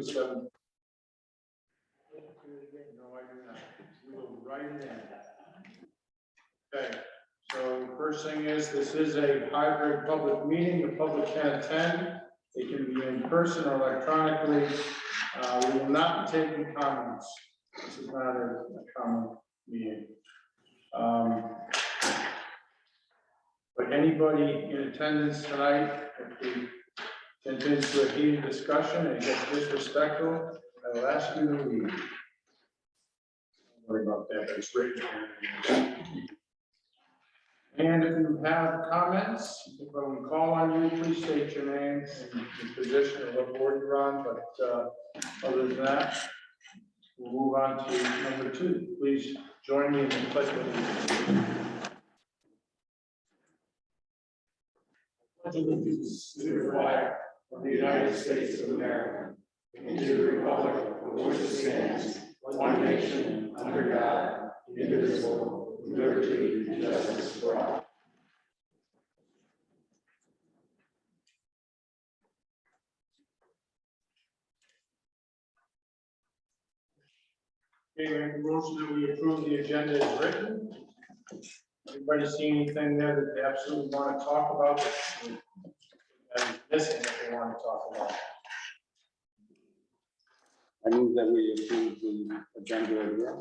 at 7. No, I do not. We will write it in. Okay, so the first thing is, this is a hybrid public meeting. The public can attend. It can be in person or electronically. We will not be taking comments. This is not a common meeting. But anybody in attendance tonight, if we continue to a heated discussion and it gets disrespectful, I will ask you to leave. Don't worry about that, but it's written. And if you have comments, when we call on you, please state your name and your position and what board you're on. But other than that, we'll move on to number 2. Please join me in the pledge of allegiance. Allegiance to the flag of the United States of America and to the republic for which it stands, one nation, under God, indivisible, with liberty and justice for all. Okay, make a motion that we approve the agenda as written. Anybody see anything there that they absolutely want to talk about? That is missing that they want to talk about. I move that we approve the agenda as well.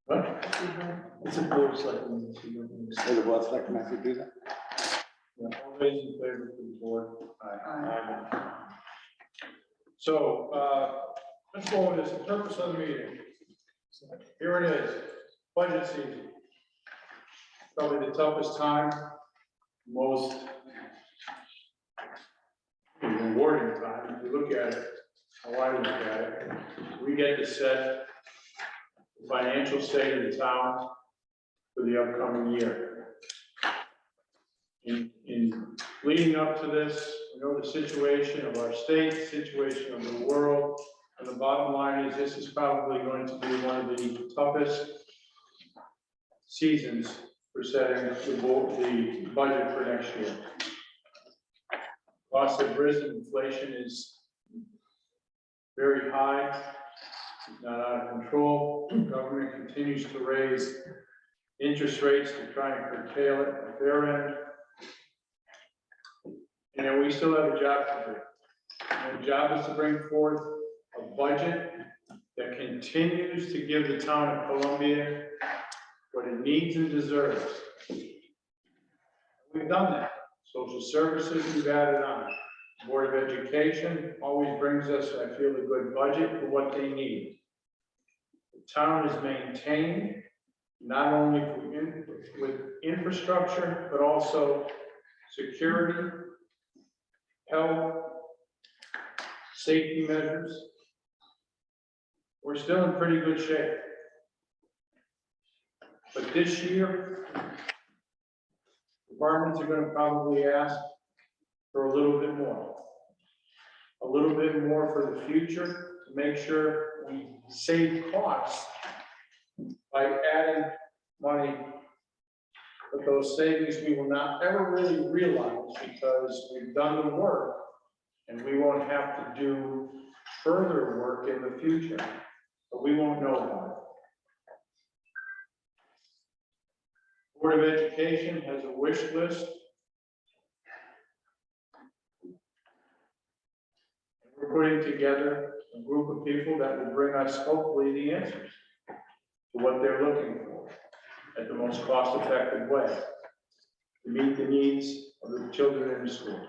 What? It's a board selectmen. So the board select me to do that? Yeah, all those in favor, please, board. Aye. So, let's go over this, the purpose of the meeting. Here it is, budget season. Probably the toughest time, most rewarding time, if you look at it, how I look at it. We get to set the financial state of the town for the upcoming year. In leading up to this, we know the situation of our state, the situation of the world, and the bottom line is this is probably going to be one of the toughest seasons for setting the budget for next year. Costs have risen, inflation is very high, not out of control. The government continues to raise interest rates to try and curtail it at their end. And we still have a job to do. And the job is to bring forth a budget that continues to give the town of Columbia what it needs and deserves. We've done that. Social services, we've added on. Board of Education always brings us, I feel, a good budget for what they need. The town is maintained not only with infrastructure, but also security, health, safety measures. We're still in pretty good shape. But this year, departments are going to probably ask for a little bit more. A little bit more for the future to make sure we save costs by adding money. But those savings we will not ever really realize because we've done the work and we won't have to do further work in the future, but we won't know about it. Board of Education has a wish list. We're putting together a group of people that will bring us hopefully the answers to what they're looking for at the most cost-effective way to meet the needs of the children in the school.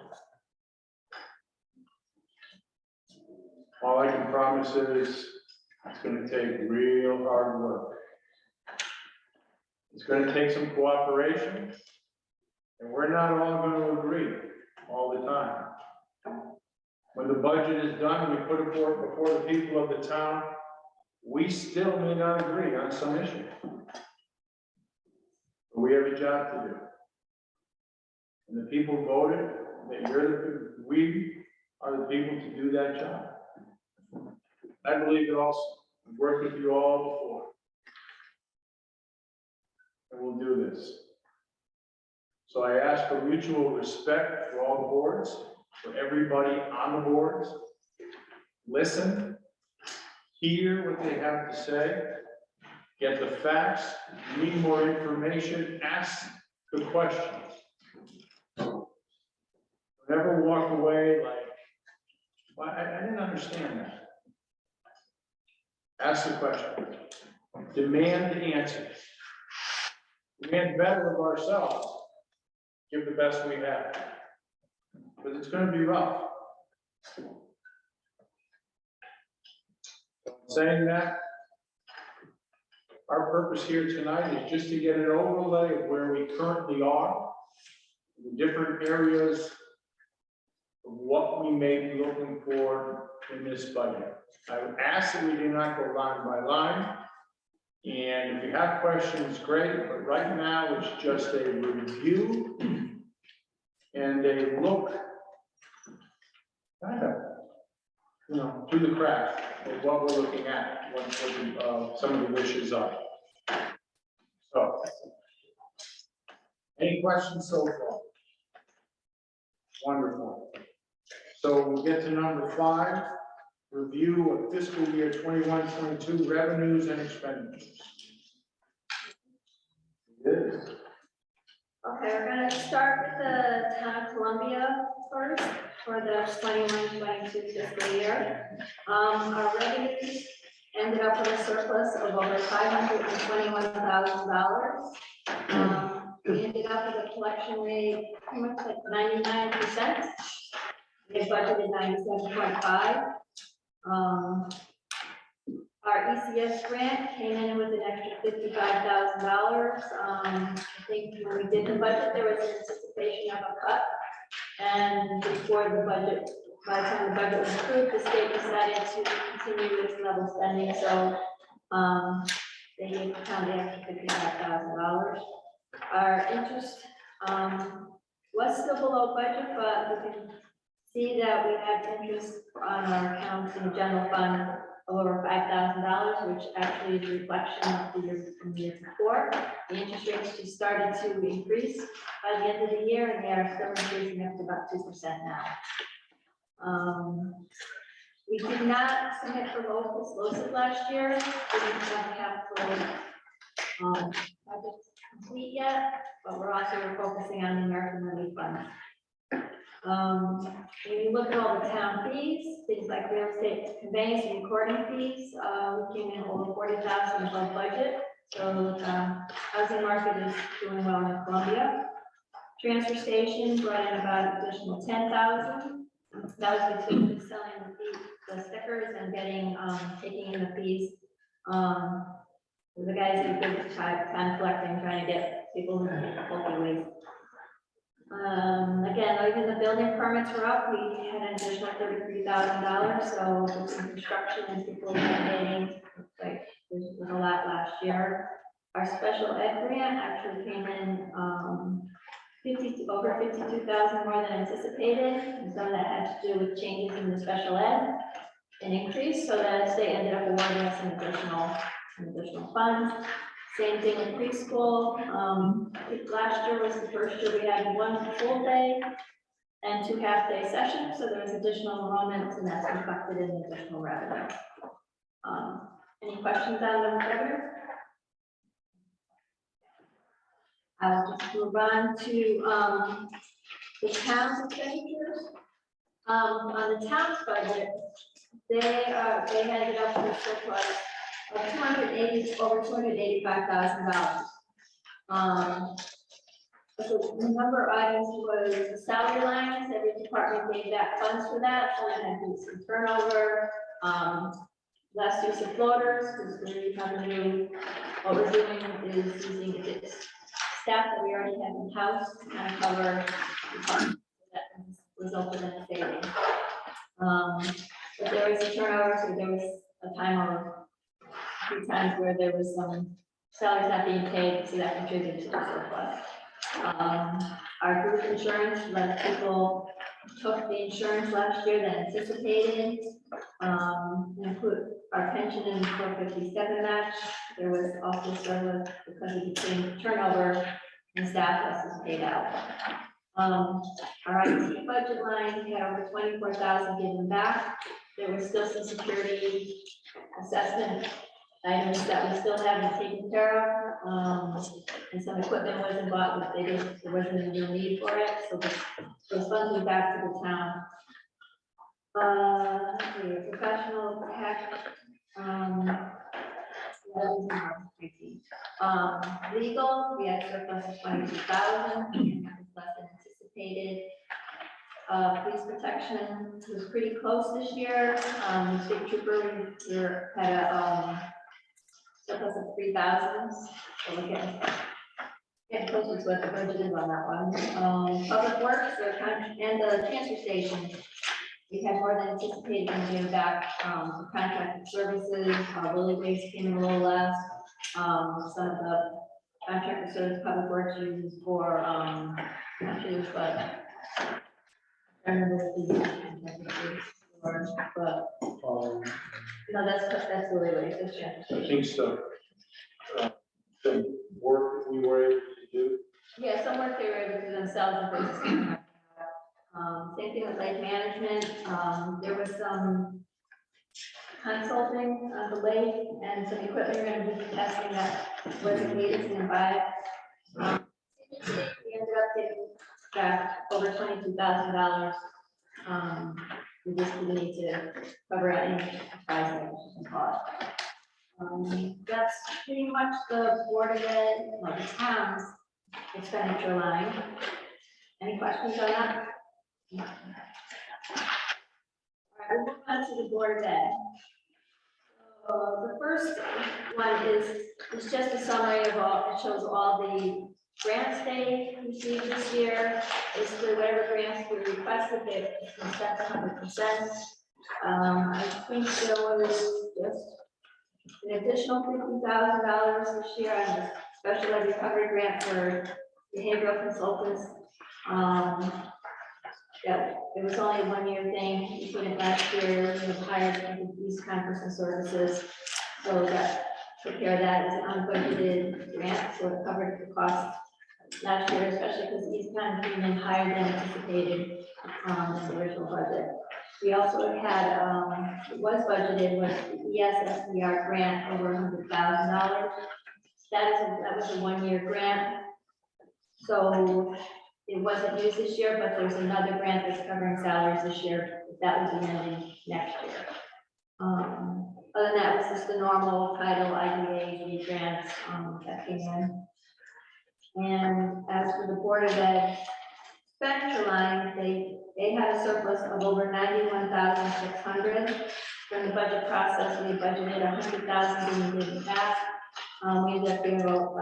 All I can promise is it's going to take real hard work. It's going to take some cooperation, and we're not all going to agree all the time. When the budget is done, we put it forth before the people of the town, we still may not agree on some issues. But we have a job to do. And the people voted that we are the people to do that job. I believe it also. I've worked with you all before. And we'll do this. So I ask for mutual respect for all the boards, for everybody on the boards. Listen, hear what they have to say, get the facts, need more information, ask the questions. Never walk away like, well, I didn't understand that. Ask the question. Demand answers. Demand better of ourselves. Give the best we have. But it's going to be rough. Saying that, our purpose here tonight is just to get an overlay of where we currently are, the different areas of what we may be looking for in this budget. I would ask that we do not go line by line. And if you have questions, great, but right now it's just a review and a look kind of, you know, through the cracks of what we're looking at, what some of the wishes are. So, any questions so far? Wonderful. So we'll get to number 5, review of fiscal year 21-22 revenues and expenditures. Yes. Okay, we're gonna start with the town of Columbia first for the 21-22 fiscal year. Our revenues ended up with a surplus of over $521,000. We ended up with a collection rate pretty much like 99%. We had budgeted 97.5. Our ECS grant came in with an extra $55,000. I think when we did the budget, there was an anticipation of a cut. And before the budget, by the time the budget was approved, the state decided to continue its level spending. So they found the extra $55,000. Our interest was still below budget, but we can see that we have interest on our accounts in the general fund of over $5,000, which actually is a reflection of the year from the year before. The interest rates just started to increase by the end of the year, and they are still increasing up to about 2% now. We did not submit for local explosive last year. We didn't have capital projects complete yet, but we're also focusing on the American Relief Fund. When you look at all the town fees, things like real estate conveyance and recording fees, we came in over 40,000 above budget. So housing market is doing well in Columbia. Transfer station brought in about additional 10,000. That was between selling the stickers and getting taking in the fees. The guys did a good time collecting, trying to get people to take bulky waste. Again, even the building permits were up. We had an additional $33,000. So between construction and people renovating, like there's a lot last year. Our special ed grant actually came in over 52,000 more than anticipated. And some of that had to do with changes in the special ed, an increase, so that they ended up awarding us some additional funds. Same thing in preschool. Last year was the first year we had 1 full day and 2 half-day sessions, so there was additional enrollments, and that's reflected in the additional revenue. Any questions on the revenue? I'll just move on to the town's expenditures. On the town's budget, they ended up with a surplus of over $285,000. So the number of items was the salary lines. Every department gave that funds for that. So we had to do some turnover, less use of floaters, because we have a new, what we're doing is using this staff that we already have in house to kind of cover departments that resulted in a savings. But there was a turnover, so there was a time of a few times where there was some salaries not being paid, so that contributed to the surplus. Our group insurance, less people took the insurance last year than anticipated. Include our pension in the 457 match. There was also sort of, because of the turnover, and staff less is paid out. Our IT budget line had over 24,000 given back. There was still some security assessment items that we still haven't taken care of. And some equipment wasn't bought, but there wasn't a real need for it, so those funds went back to the town. Let's see, professional tech, legal, we had surplus of 22,000, and that was less than anticipated. Police protection was pretty close this year. State trooper, we had a surplus of 3,000. So we're getting closer to what the budget is on that one. Public works, and the transfer station. We had more than anticipated and given back for contracted services. Lily waste came in a little less. Some of the contracted service public works uses for not used, but I remember the contracted service for, but no, that's Lily waste. That's transfer I station. think some work that we were able to do. Yeah, some work they were able to do themselves and things. Same thing with lake management. There was some consulting on the lake and some equipment we're going to be testing that wasn't needed to buy. We ended up getting back over $22,000. We just didn't need to cover any price cost. That's pretty much the Board of Ed, well, the town's expenditure line. Any questions on that? All right, we'll move on to the Board of Ed. The first one is just a summary of all, it shows all the grants they received this year. Basically, whatever grants we requested, they've been set to 100%. I think there was just an additional $50,000 this year on the special ed recovery grant for behavioral consultants. Yeah, it was only a one-year thing. We put it last year, we hired these conference and services. So that took care of that as an unbudgeted grant, so it covered the cost last year, especially because these kind came in higher than anticipated in the original budget. We also had, it was budgeted with the ESSDR grant over $100,000. That was a one-year grant. So it wasn't used this year, but there's another grant that's covering salaries this year. That will be ending next year. Other than that, it was just the normal title IDA grants that came in. And as for the Board of Ed expenditure line, they had a surplus of over $91,600. During the budget process, we budgeted $100,000 being given back. We ended up being about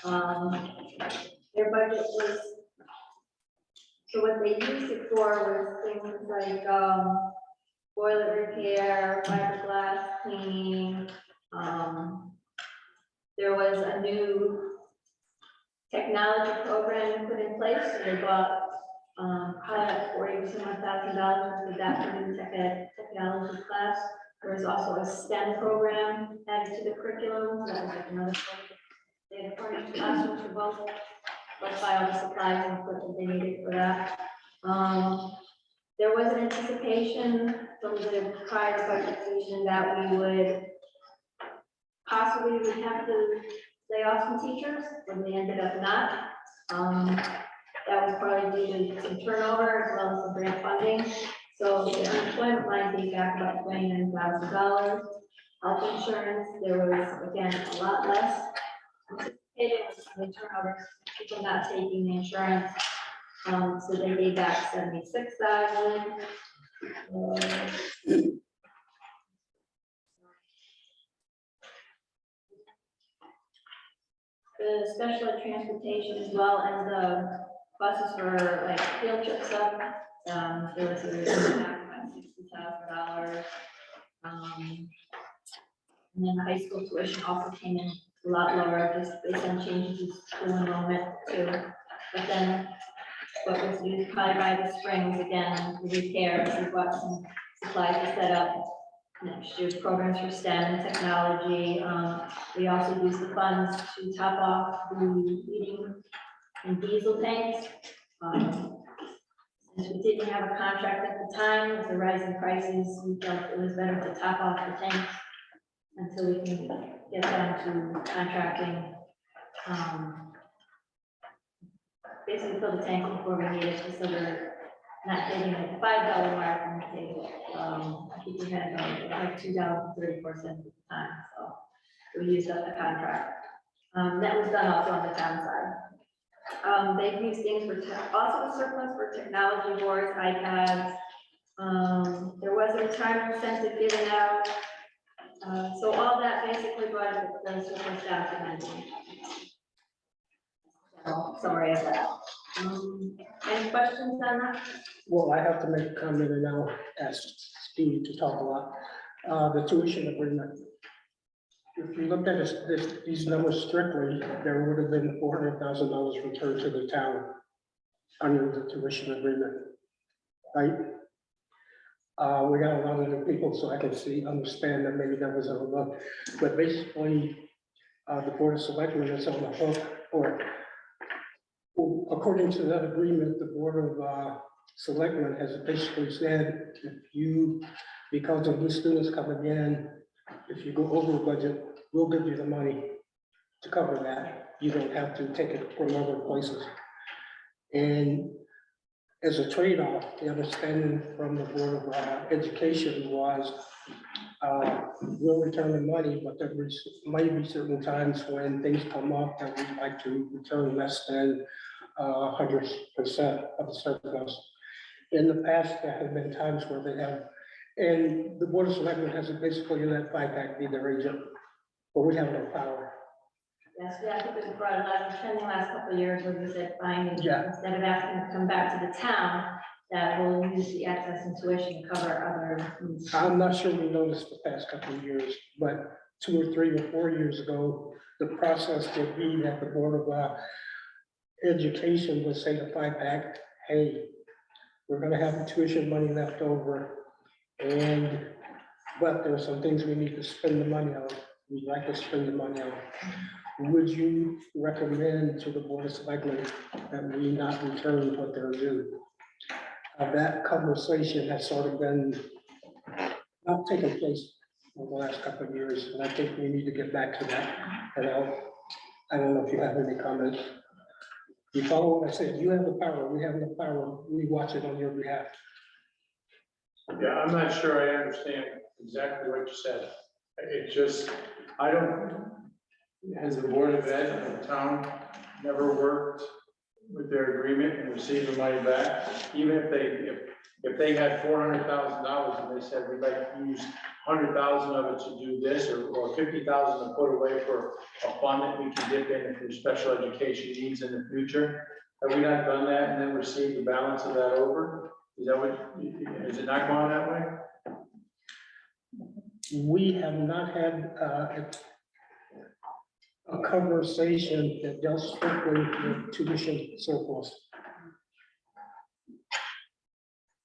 $91,600. Their budget was, so what they used it for was things like boiler repair, fiberglass cleaning. There was a new technology program put in place, so they bought probably $40,000 for that for new technology class. There was also a STEM program added to the curriculum. So that was like another program. They had furnished classrooms for both. Let's buy all the supplies and equipment they needed for that. There was an anticipation from the prior budget season that we would possibly have to lay off some teachers, and we ended up not. That was probably due to some turnover as well as some grant funding. So the unemployment line came back about $29,000. Health insurance, there was again a lot less. It was the turnover, people not taking the insurance, so they gave back $76,000. The special ed transportation as well, and the buses for like field trips up. There was a impact on $60,000. And then the high school tuition also came in a lot lower, just based on changes in school enrollment too. But then what was used probably by the spring was again the repairs. We bought some supplies to set up next year's programs for STEM and technology. We also use the funds to top off the heating and diesel tanks. Since we didn't have a contract at the time, with the rising prices, we felt it was better to top off the tanks until we can get down to contracting. Basically fill the tank before we need it, so we're not hitting like the $5 mark on the table. I think we had like $2.34 at the time, so we used up the contract. That was done also on the town side. They've used things for, also the surplus for technology boards, iPads. There was a retirement incentive given out. So all that basically brought the surplus down to 19. Summary of that. Any questions on that? Well, I have to make a comment and I'll ask Steve to talk about the tuition agreement. If you looked at these numbers strictly, there would have been $400,000 returned to the town under the tuition agreement, right? We got a lot of new people, so I can understand that maybe that was overlooked, but basically, the Board of Selectmen is on the hook for it. According to that agreement, the Board of Selectmen has basically said, if you, because of new students coming in, if you go over budget, we'll give you the money to cover that. You don't have to take it from other places. And as a trade-off, the understanding from the Board of Education was, we'll return the money, but there might be certain times when things come up that we'd like to return less than 100% of the surplus. In the past, there have been times where they have, and the Board of Selectmen has basically let FiPAC be their agent, but we have no power. Yes, yeah, I think it was brought a lot of attention the last couple of years where we said, fine, Yeah. instead of asking to come back to the town, that will use the excess in tuition to cover other needs. I'm not sure we noticed the past couple of years, but 2 or 3 or 4 years ago, the process would be that the Board of Education would say to FiPAC, hey, we're gonna have the tuition money left over, but there are some things we need to spend the money on. We'd like to spend the money on. Would you recommend to the Board of Selectmen that we not return what they're due? That conversation has sort of been not taking place over the last couple of years, and I think we need to get back to that. And I don't know if you have any comments. You follow what I said? You have the power. We have the power. We watch it on your behalf. Yeah, I'm not sure I understand exactly what you said. It just, I don't, has the Board of Ed in the town never worked with their agreement and received the money back? Even if they had $400,000 and they said, we'd like to use 100,000 of it to do this, or 50,000 to put away for a fund that we can dip in for special education needs in the future. Have we not done that and then received the balance of that over? Is that what, is it not going that way? We have not had a conversation that dealt strictly with tuition surplus.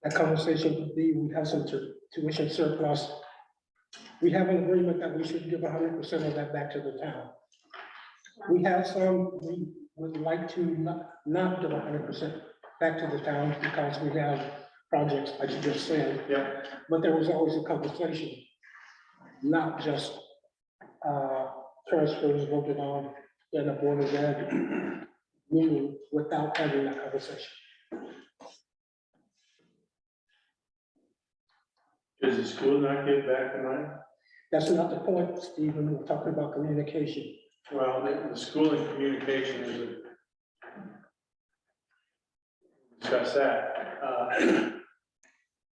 That conversation would be, we have some tuition surplus. We have an agreement that we should give 100% of that back to the town. We have some, we would like to not give 100% back to the town because we have projects, like you just said. Yeah. But there was always a conversation, not just transfers voted on in a Board of Ed meeting without having that conversation. Does the school not give back the money? That's not the point, Stephen. We're talking about communication. Well, the school and communication is a, discuss that.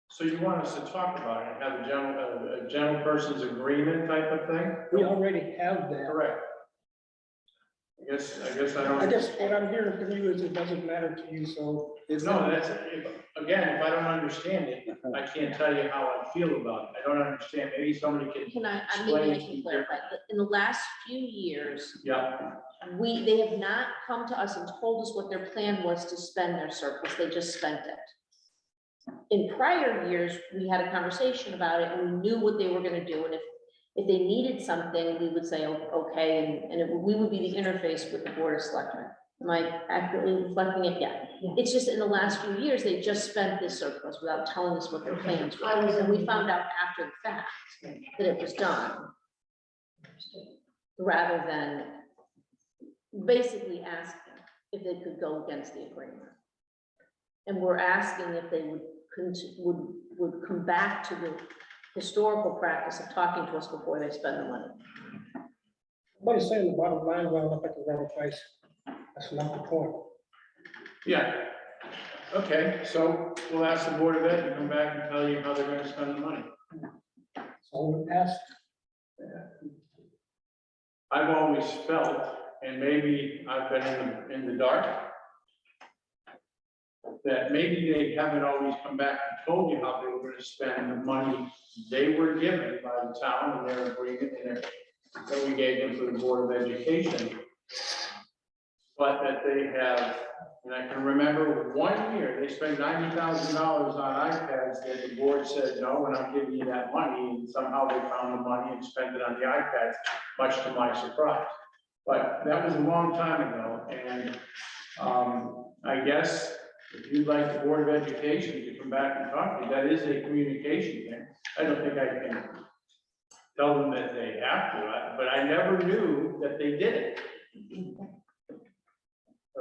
So you want us to talk about it and have a general person's agreement type of thing? We already have that. Correct. I guess I don't. I guess what I'm hearing from you is it doesn't matter to you, so. No, that's, again, if I don't understand it, I can't tell you how I feel about it. I don't understand. Maybe somebody can. Can I Explain maybe I it to can me clarify, but in the last few years, Yeah, they have not come to us and told us what their plan was to spend their surplus, they just spent it. in prior years, we had a conversation about it and we knew what they were gonna do. And if they needed something, we would say, okay, we would be the interface with the Board of Selectmen. Am I accurately reflecting it? Yeah. Yeah. It's just in the last few years, they just spent this surplus without telling us what their plans were. And we found out after the fact that it was done, rather than basically asking if they could go against the agreement. And we're asking if they would come back to the historical practice of talking to us before they spend the money. What is saying the bottom line, well, up at the wrong place. That's not the point. Yeah. Okay, so we'll ask the Board of Ed to come back and tell you how they're gonna spend the money. So we asked, I've always felt, and maybe I've been in the dark, that maybe they haven't always come back and told you how they were gonna spend the money they were given by the town and their agreement that we gave them for the Board of Education. But that they have, and I can remember 1 year, they spent $90,000 on iPads that the board said, no, we're not giving you that money. And somehow they found the money and spent it on the iPads, much to my surprise. But that was a long time ago. And I guess if you'd like the Board of Education to come back and talk to you, that is a communication thing. I don't think I can tell them that they have to, but I never knew that they did it.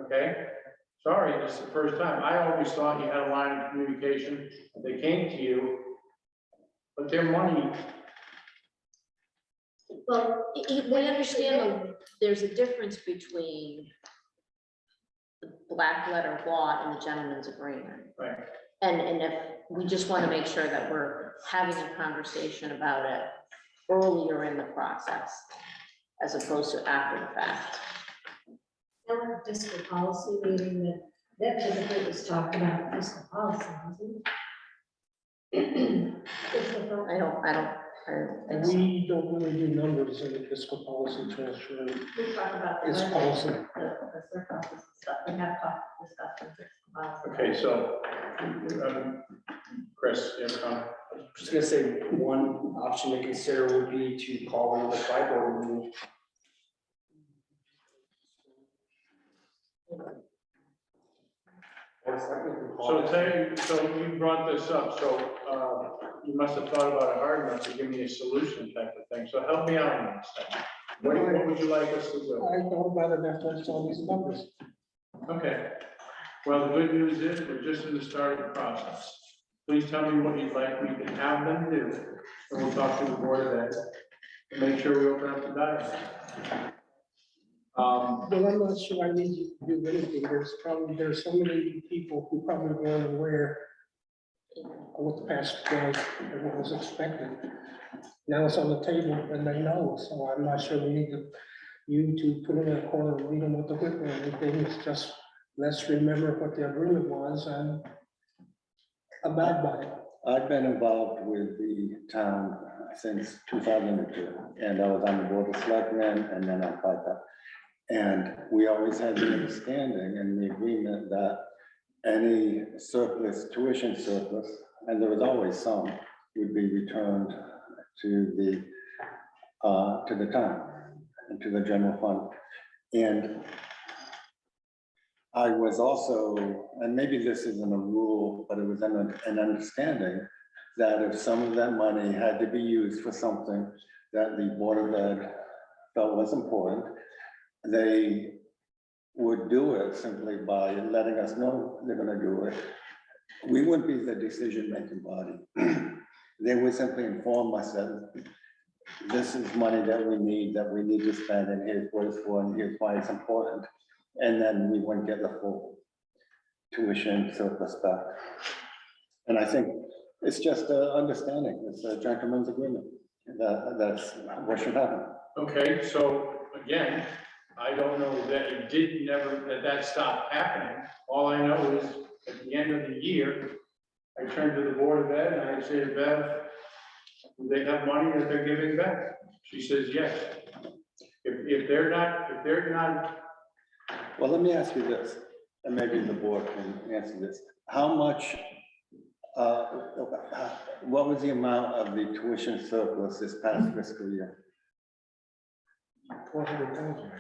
Okay, sorry, this is the first time. I always thought you had a line of communication. They came to you, but their money. Well, we understand there's a difference between the black letter law and the gentleman's agreement. Right. And if we just want to make sure that we're having a conversation about it earlier in the process, as opposed to after the fact. That fiscal policy meeting that typically was talked about fiscal policy, wasn't it? I don't think so. we don't really do numbers in the fiscal policy transfer. We talk about the It's budget, policy. the surpluses and stuff, we have talked, discussed in fiscal policy. Okay, so, Chris, you have a comment? Just gonna say, one option to consider would be to call another FiPAC meeting. So you brought this up, so you must have thought about it hard enough to give me a solution type of thing. So help me out on this thing. What would you like us to do? I thought about it after I saw these numbers. Okay. Well, the good news is we're just in the start of the process. Please tell me what you'd like me to have them do, and we'll talk to the Board of Ed and make sure we open up the dialogue. Well, I'm not sure I need you to do anything. There's so many people who probably weren't aware of what the past was and what was expected. Now it's on the table and they know, so I'm not sure we need you to put it in a corner and read them with the whip or anything. It's just, let's remember what the agreement was and abide by it. I've been involved with the town since 2002, and I was on the Board of Selectmen and then on FiPAC. And we always had the understanding and the agreement that any surplus, tuition surplus, and there was always some, would be returned to the town and to the general fund. And I was also, and maybe this isn't a rule, but it was an understanding that if some of that money had to be used for something that the Board of Ed felt was important, they would do it simply by letting us know they're gonna do it. We wouldn't be the decision-making body. They would simply inform us that this is money that we need to spend, and here's what it's for, and here's why it's important. And then we wouldn't get the full tuition surplus back. And I think it's just an understanding, it's a gentleman's agreement. That's what should happen. Okay, so again, I don't know that it did never, that stopped happening. All I know is at the end of the year, I turn to the Board of Ed and I say to Bev, do they have money that they're giving back? She says, yes. If they're not. Well, let me ask you this, and maybe the board can answer this. How much What was the amount of the tuition surplus this past fiscal year? 400,000.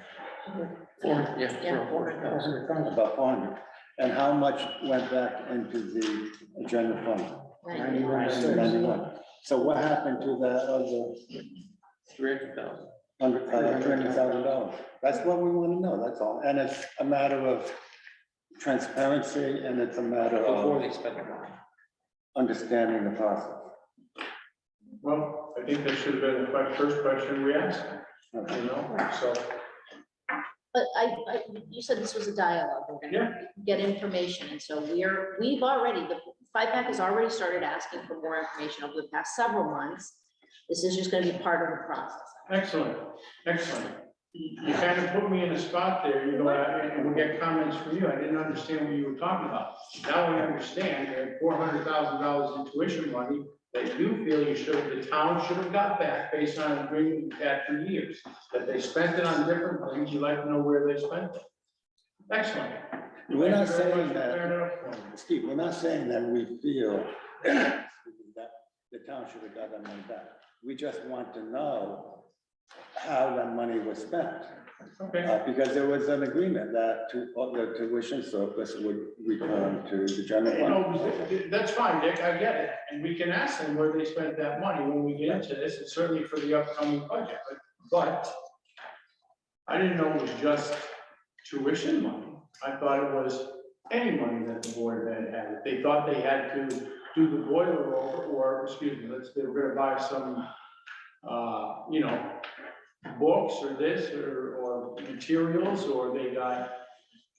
Yeah, 400,000. 400,000. About 400. And how much went back into the general fund? 91. So what happened to that other $300,000. $300,000? That's what we want to know, that's all. And it's a matter of transparency, and it's a matter Before of they spend the money. understanding the process. Well, I think that should have been the first question we asked, you Okay. know, so. But you said this was a dialogue, we're gonna get information, and so we've already, the FiPAC has already started asking for more information over the past several months. This is just gonna be part of the process. Excellent, excellent. You kind of put me in a spot there, you know, and we get comments from you. I didn't understand what you were talking about. Now I understand that $400,000 in tuition money that you feel the town should have got back based on an agreement we've had for years. That they spent it on different things, you'd like to know where they spent it. Excellent. We're not Thank you very saying much for that, clearing it up for me. Steve, we're not saying that we feel that the town should have got that money back. We just want to know how that money was spent. Okay. Because there was an agreement that the tuition surplus would return to the general You fund. know, that's fine, Dick, I get it, and we can ask them where they spent that money when we get into this, and certainly for the upcoming budget, but I didn't know it was just tuition money. I thought it was any money that the board had. If they thought they had to do the boiler over, or, excuse me, they were gonna buy some, you know, books or this, or materials, or they got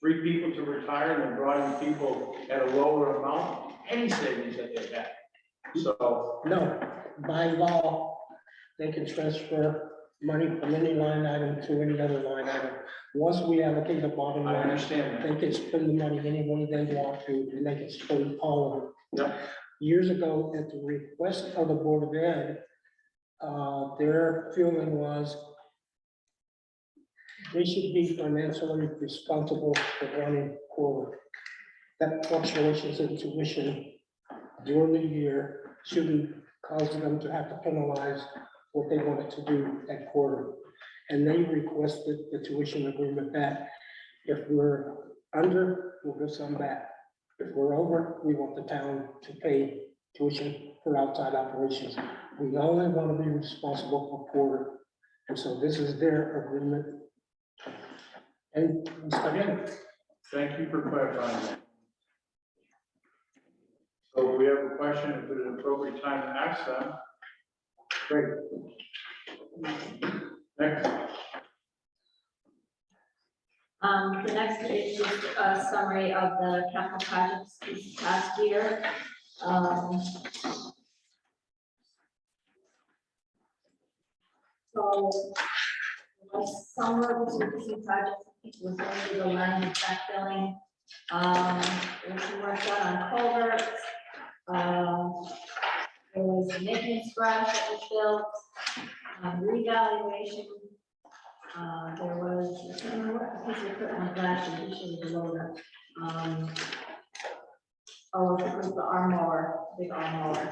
3 people to retire and they brought in people at a lower amount, any savings that they had. So, No, by law, they can transfer money from any line item to any other line item. Once we allocate the bottom I line, understand that. they can spend the money any way they want to, and they can spend all of it. Yep. Years ago, at the request of the Board of Ed, their feeling was they should be financially responsible for running Culvert. That fluctuations in tuition during the year shouldn't cause them to have to penalize what they wanted to do at quarter. And they requested the tuition agreement back. If we're under, we'll give some back. If we're over, we want the town to pay tuition for outside operations. We only want to be responsible for quarter. And so this is their agreement. And Again, thank you for clarifying that. So we have a question, if it's an appropriate time to ask them. Great. Next. The next is just a summary of the capital projects this past year. So last summer, was some projects, it was only the line of backfilling. There was some work done on culverts. There was a maintenance garage that was built, revaluation. There was, I can't remember what piece of equipment last year, usually the loader. Oh, it was the arm mower, big arm mower.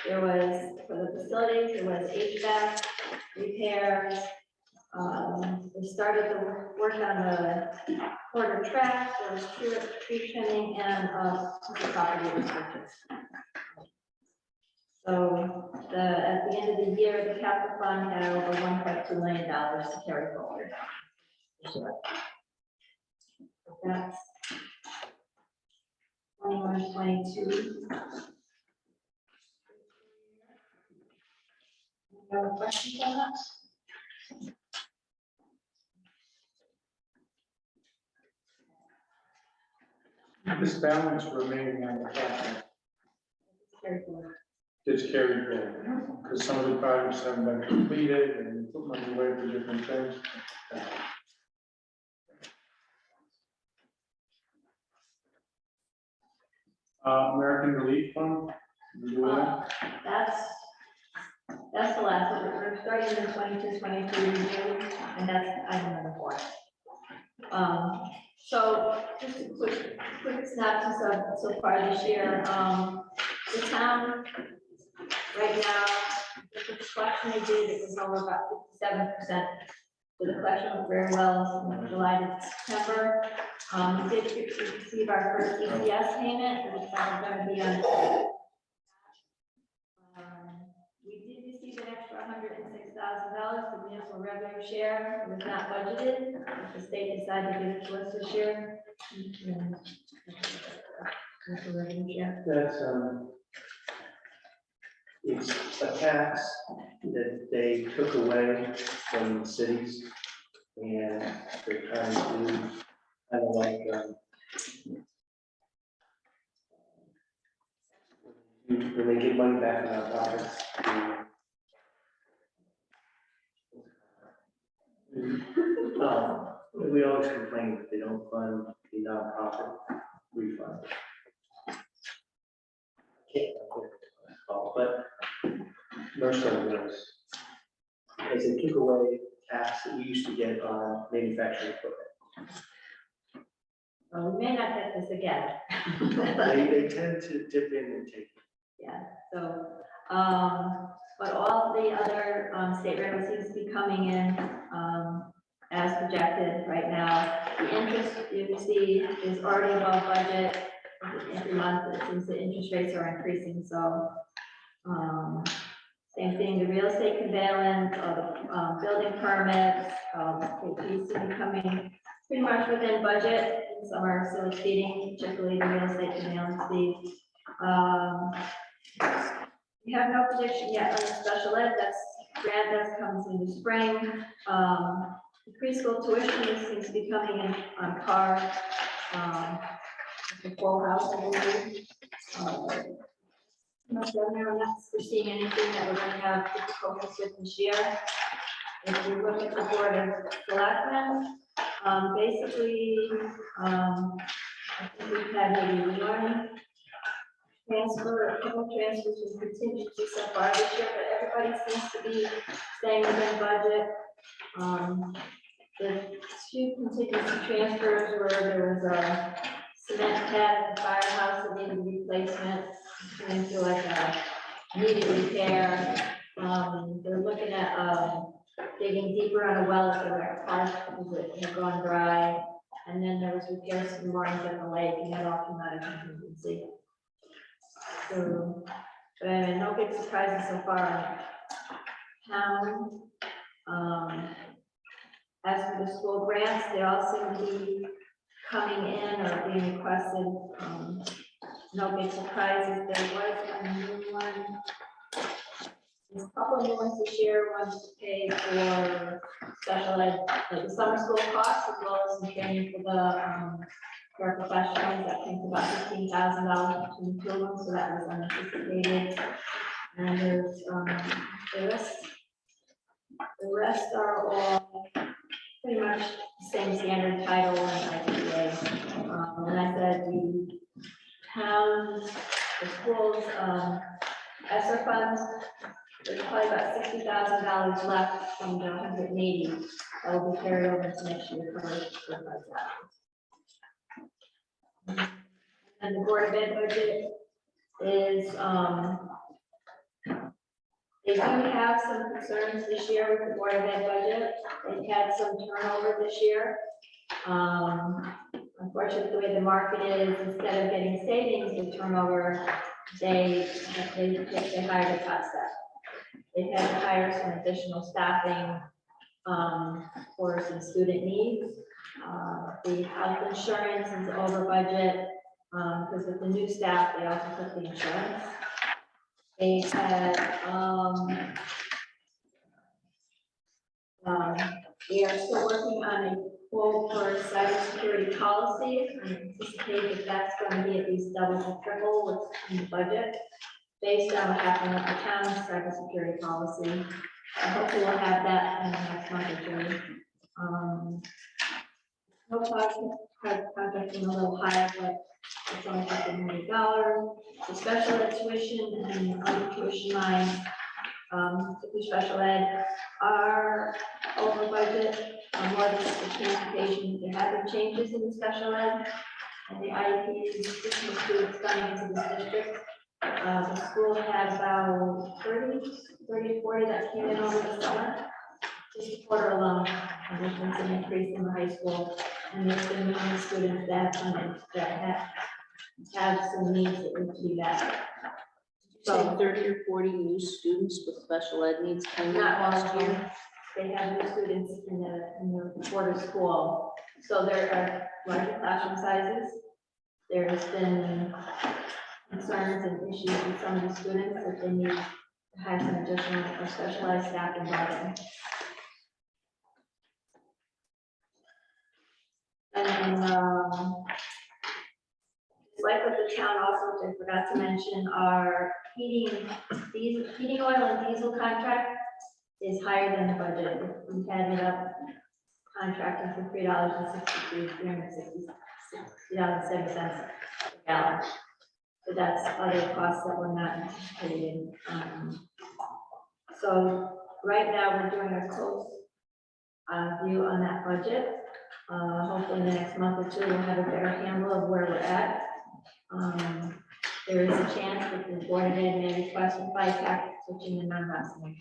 There was, for the facilities, there was HVAC repairs. We started the work on the quarter track, there was tree trimming, and the property was purchased. So at the end of the year, the capital fund had over $1.2 million to carry forward. That's 21, 22. Any other questions on that? This balance remaining on the capital Carry forward. is carried forward, because some of the projects haven't been completed and put money away for different things. American Relief Fund, you do that? That's the last one. We're starting in 22, 23 review, and that's item number 4. So just a quick quick synopsis of so far this year. The town, right now, the collection they did, it was over about 57%. So the collection went very well from July to September. We did receive our first ECS payment, which is going to be on. We did receive an extra $106,000 for municipal revenue share. It was not budgeted. The state decided to give it to us this year. Municipal revenue share. That's, it's a tax that they took away from the cities, and they're trying to do kind of like, when they get money back in our pockets. We always complain that they don't fund the nonprofit refund. Can't remember what it's called, but most of it was, because they took away tax that we used to get on manufacturing equipment. Well, we may not get this again. They tend to dip in and take. Yeah, so, but all the other, state revenue seems to be coming in, as projected right now. The interest you receive is already above budget. Every month, it seems the interest rates are increasing, so, same thing, the real estate conveyance, the, building permits, it seems to be coming pretty much within budget, and some are still exceeding, particularly the real estate conveyance fees. We have no prediction yet on the special ed, that's grant that comes in the spring. The preschool tuition seems to be coming in on par, the full house, I believe. We're not foreseeing anything that we're gonna have difficulties with this year. If you look at the board of selectmen, basically, I think we've had maybe one transfer, a couple transfers with contingency so far this year, but everybody seems to be staying within budget. The two contingency transfers where there was a cement pad at the firehouse that needed replacement, into like a needed repair. They're looking at digging deeper on a well at the rec park because it had gone dry. And then there was repairs to the moorings at the lake, and that all came out of contingency. So, but no big surprises so far in town. As for the school grants, they all seem to be coming in or being requested. No big surprises. There was a new one. There's a couple of new ones this year. One's to pay for special ed, like the summer school costs, as well as some training for the professionals. That came to about $15,000 between the two of them, so that was unanticipated. And there's the rest are all pretty much the same standard title and IPA. And I said the towns, the schools, ESSER funds, there's probably about $60,000 left from the 180 that will be carried over to next year for that. And the Board of Ed budget is, they do have some concerns this year with the Board of Ed budget. They've had some turnover this year. Unfortunately, the way the market is, instead of getting savings with turnover, they hired a top staff. They've had to hire some additional staffing for some student needs. The health insurance is over budget because with the new staff, they also took the insurance. They had, we are still working on a quote for cybersecurity policy. I anticipate that that's going to be at least double or triple what's in the budget based on what happened with the town's cybersecurity policy. I hope we'll have that in the next month or two. No contracting a little higher, but it's only $50 million. The special ed tuition and other tuition lines, the special ed are over budget. More than the transportation, there have been changes in the special ed. and the IEP is additional students coming into this district. The school had about 30, 40 that came in over the summer. This quarter alone, and there's been some increase in the high school, and there's been many students that have some needs that need to be met. So 30 or 40 new students with special ed needs coming in Not all last of year. them, they have new students in the quarter school, so there are larger classroom sizes. There's been concerns and issues with some of the students that they need to have some additional or specialized staff involved. And then, like what the town also, which I forgot to mention, our heating oil and diesel contract is higher than the budget. We had it up contracting for $3.60 per gallon. So that's other costs that we're not anticipating. So right now, we're doing a close view on that budget. Hopefully in the next month or two, we'll have a better handle of where we're at. There is a chance that the board of ed may request from FiPAC switching the non-housing.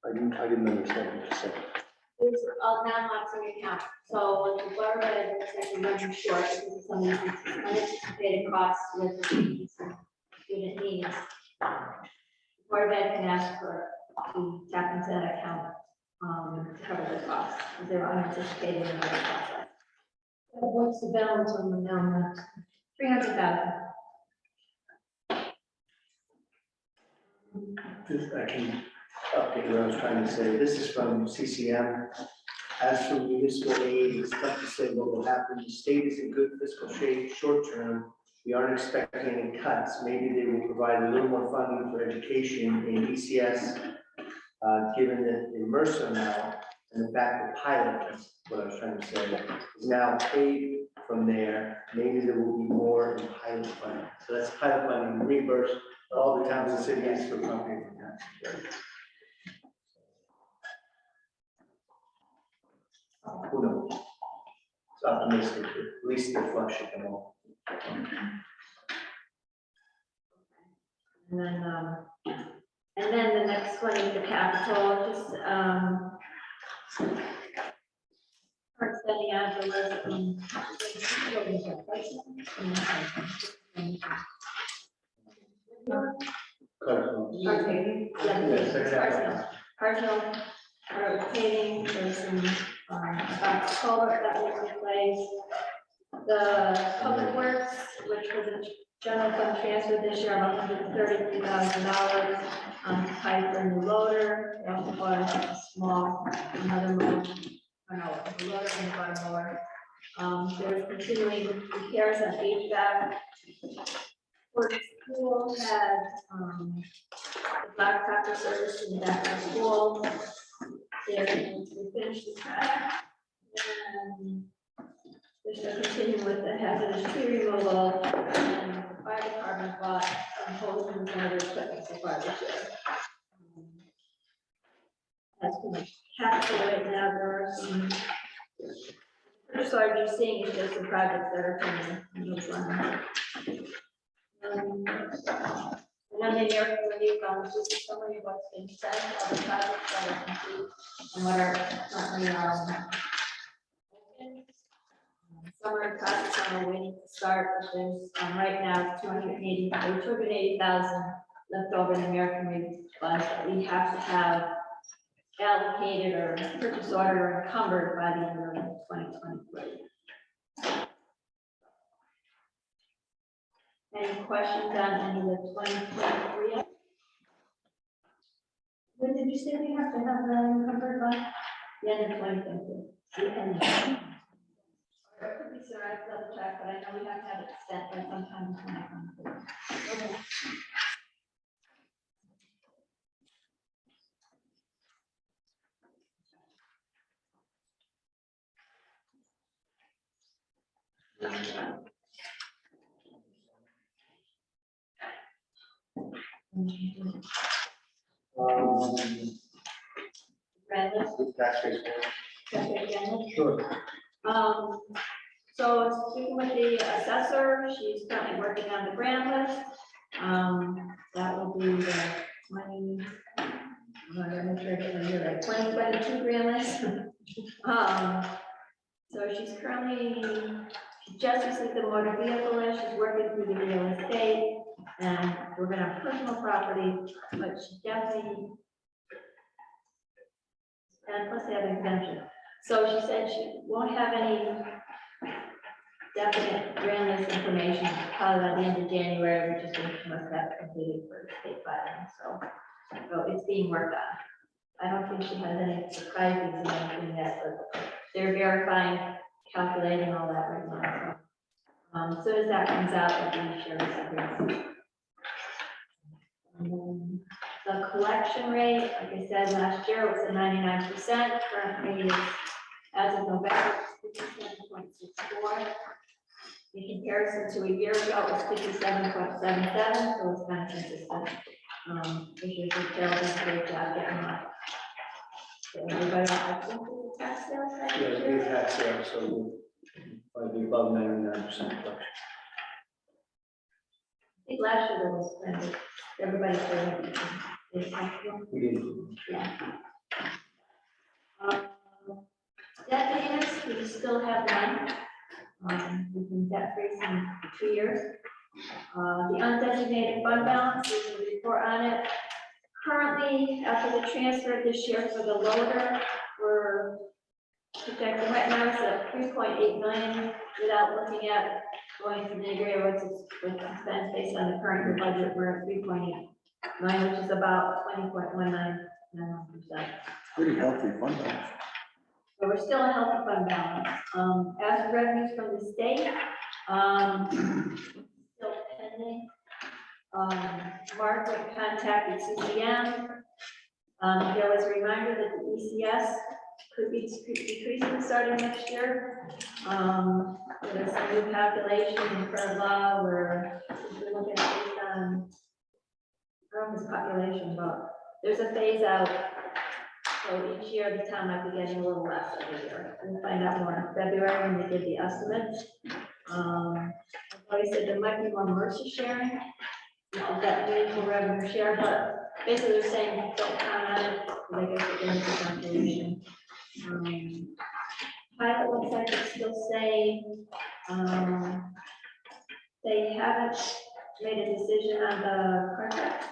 I didn't understand what you said. There's a non-housing account, so the board of ed is actually running short because of some of these unanticipated costs with the student needs. The board of ed can ask for to tap into that account to cover those costs, because they're unanticipated in the process. What's the balance on the now? 300,000. I can update what I was trying to say. This is from CCM. As for municipal aid, it's tough to say what will happen. The state is in good fiscal shape short term. We aren't expecting any cuts. Maybe they will provide a little more funding for education in ECS, given that in Mercer now, and the fact that pilot, that's what I was trying to say, is now paid from there. Maybe there will be more in pilot funding. So that's pilot funding reimbursed all the towns and cities for company. Who knows? It's optimistic, but at least they're flushing them all. And then the next one is the capital, just, start spending out the list. Okay, Partial, paving, there's some, culvert that was replaced. The public works, which was a general fund transfer this year, of $133,000, pipe for new loader, we also bought a small, another mower, or no, a loader and bought a mower. There's continuing repairs on HVAC. For the school had, the blacktop service in the back of the school. We finished the track. And they're continuing with the hazardous tree removal, and the fire department bought some hoses and other equipment so far this year. That's pretty much capital right now. There are some, so are you seeing is just some projects that are coming in this one. And then the air review comes just a summary of what's been said, all the projects that are complete, and what are currently open. Summer projects are waiting to start, but there's right now 280,000 left over in the American Relief funds that we have to have allocated or purchase order or encumbered by the end of 2023. Any questions on any of the 2023? When did you say we have to have that encumbered by? The end of 2023. The end. Or it could be, sir, I have to double check, but I know we have to have it set by sometime in 2023. Okay. Bradley list? Tax rate. Tax rate grand list? Sure. So speaking with the assessor, she's currently working on the grant list. That will be the 20, I'm gonna make sure I get the year right, 2022 grant list. So she's currently, she just received the motor vehicle list, she's working through the real estate, and we're gonna have personal property, but she definitely, and plus they have exemption. So she said she won't have any definite grand list information probably by the end of January, which is when she must have completed for the state filing, so it's being worked on. I don't think she has any surprises in anything yet, but they're verifying, calculating all that right now, so. As soon as that comes out, we'll be sure to. The collection rate, like I said, last year was at 99%, currently is, as of November, it's 57.64. In comparison to a year ago, it was 57.77, so it's kind of consistent. Usually Carol does a great job getting that. Everybody else think the tax sales right Yeah, here? we tax sale, so we'll be above 99% collection. I think last year there was kind of, everybody said it's actual. We didn't. Yeah. Debt payments, we still have none. We've been debt free since 2 years. The undesignated fund balance, there's a report on it. Currently, after the transfer this year for the loader, we're projecting right now it's at 3.8 million without looking at going to the area what's expense based on the current budget, we're at 3.8 million, which is about 20.19%. Pretty healthy fund balance. So we're still a healthy fund balance. As revenues from the state, still pending. Margaret contacted CCM. There was a reminder that the ECS could be decreasing starting next year. There's some new calculation in current law where we're looking at based on, I don't know if it's population, but there's a phase out. So each year the town might be getting a little less every year. We'll find out more in February when they give the estimates. Like I said, there might be more mercy sharing, which is that meaningful revenue share, but basically they're saying don't count on it, because I guess it's in the calculation. Pilot looks like it's still saying, they haven't made a decision on the contract.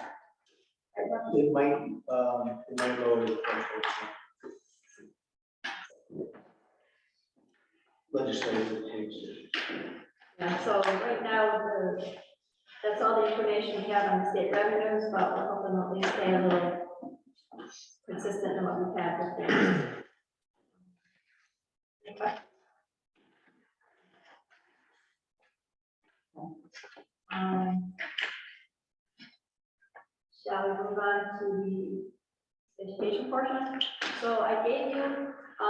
It might lower the threshold. Legislative changes. Yeah, so right now, that's all the information we have on the state revenues, but we're hoping at least stay a little consistent in what we've had with them. Shall we move on to the education portion? So I gave you a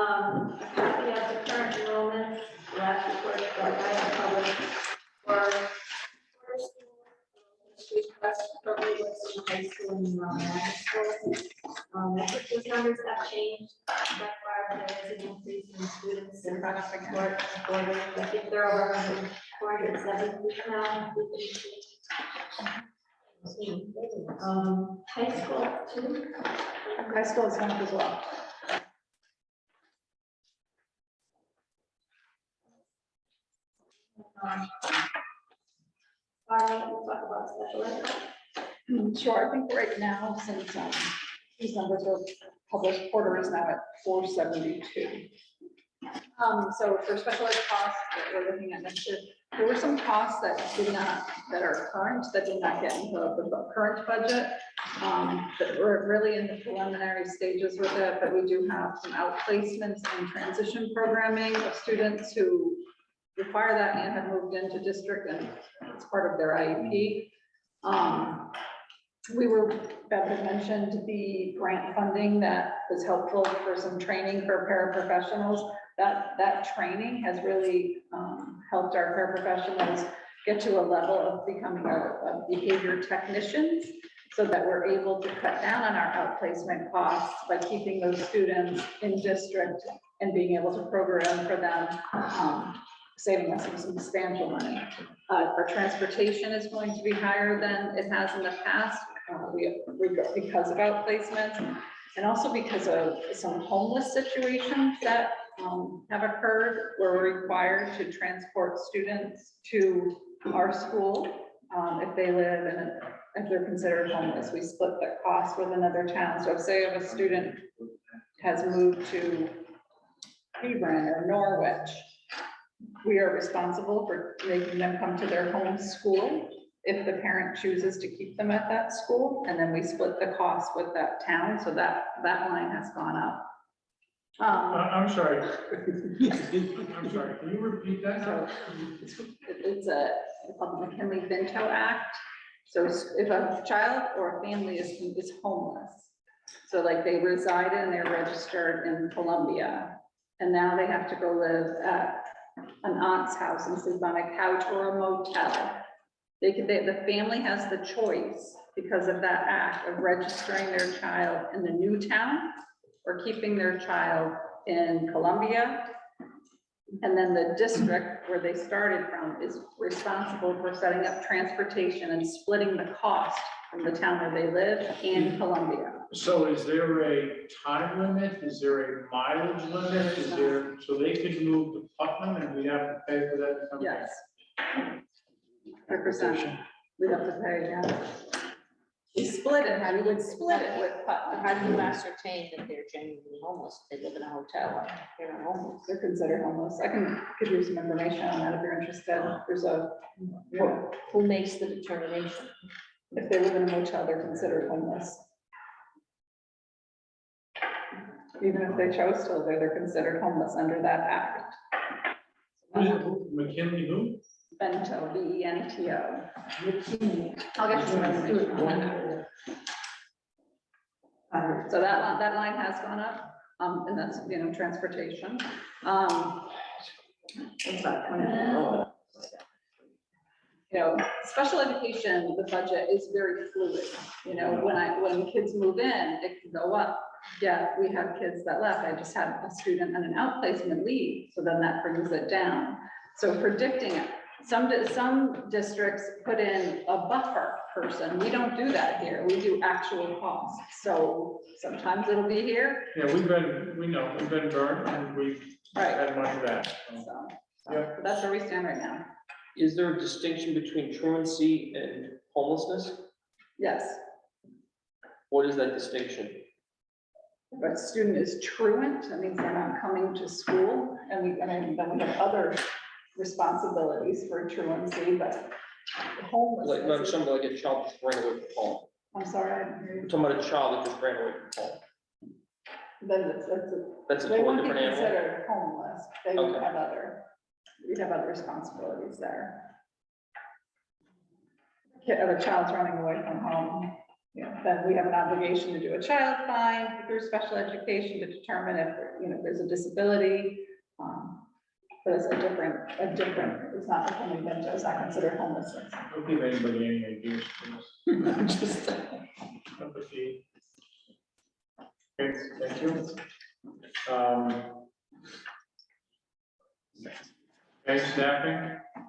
copy of the current enrollment, last report that I have published for high school and elementary school. I think those numbers have changed. That's why there is an increase in students and product support. I think they're over 470 now. High school too. High school is up as well. We'll talk about special ed. Sure, I think right now, since these numbers were published, Porter is now at 472. So for special ed costs that we're looking at next year, there were some costs that are current, that did not get into the current budget. That we're really in the preliminary stages with it, but we do have some outplacements and transition programming of students who require that and have moved into district, and it's part of their IEP. Bev had mentioned the grant funding that was helpful for some training for paraprofessionals. That training has really helped our paraprofessionals get to a level of becoming a behavior technicians. so that we're able to cut down on our outplacement costs by keeping those students in district and being able to program for them, saving us some substantial money. Our transportation is going to be higher than it has in the past, because of outplacements, and also because of some homeless situations that have occurred where we're required to transport students to our school. If they live in, if they're considered homeless, we split the cost with another town. So say if a student has moved to Hebron or Norwich, we are responsible for making them come to their home school if the parent chooses to keep them at that school, and then we split the cost with that town, so that line has gone up. I'm sorry. I'm sorry, can you repeat that? So it's called the McKinley-Vento Act. So if a child or a family is homeless, so like they reside and they're registered in Columbia, and now they have to go live at an aunt's house and sleep on a couch or a motel. The family has the choice, because of that act, of registering their child in the new town or keeping their child in Columbia. And then the district where they started from is responsible for setting up transportation and splitting the cost from the town where they live and Columbia. So is there a time limit? Is there a mileage limit? Is there, so they could move to Putnam and we have to pay for that to come back? Yes. 100%. We'd have to pay, yeah. We split it, we would split it with Putnam. How do you ascertain that they're genuinely homeless? They live in a hotel, they're not homeless. They're considered homeless. I can give you some information on that if you're interested. There's a, Who makes the determination? if they live in a motel, they're considered homeless. Even if they chose to live there, they're considered homeless under that act. McKinley who? Bento, B-E-N-T-O. I'll get you some information. So that line has gone up, and that's, transportation. What's that coming? Special education, the budget is very fluid. When kids move in, it can go up. Yeah, we have kids that left. I just had a student on an outplacement leave, so then that brings it down. So predicting it. Some districts put in a buffer person. We don't do that here. We do actual costs. So sometimes it'll be here. Yeah, we've been burned and we've had much of that. So Yeah. that's where we stand right now. Is there a distinction between truancy and homelessness? Yes. What is that distinction? If a student is truant, that means they're not coming to school, and then we have other responsibilities for truancy, but Like, homelessness. something like a child just ran away from home. I'm sorry, I didn't hear you. We're talking about a child that just ran away from home. Then That's a they totally won't be different animal. considered homeless. They would Okay. we'd have other responsibilities there. If a child's running away from home, then we have an obligation to do a child find through special education to determine if, there's a disability. But it's a different, it's not it's not considered homelessness. Don't give anybody any ideas, please. Just- Number three. Okay, thank you. Okay, staffing,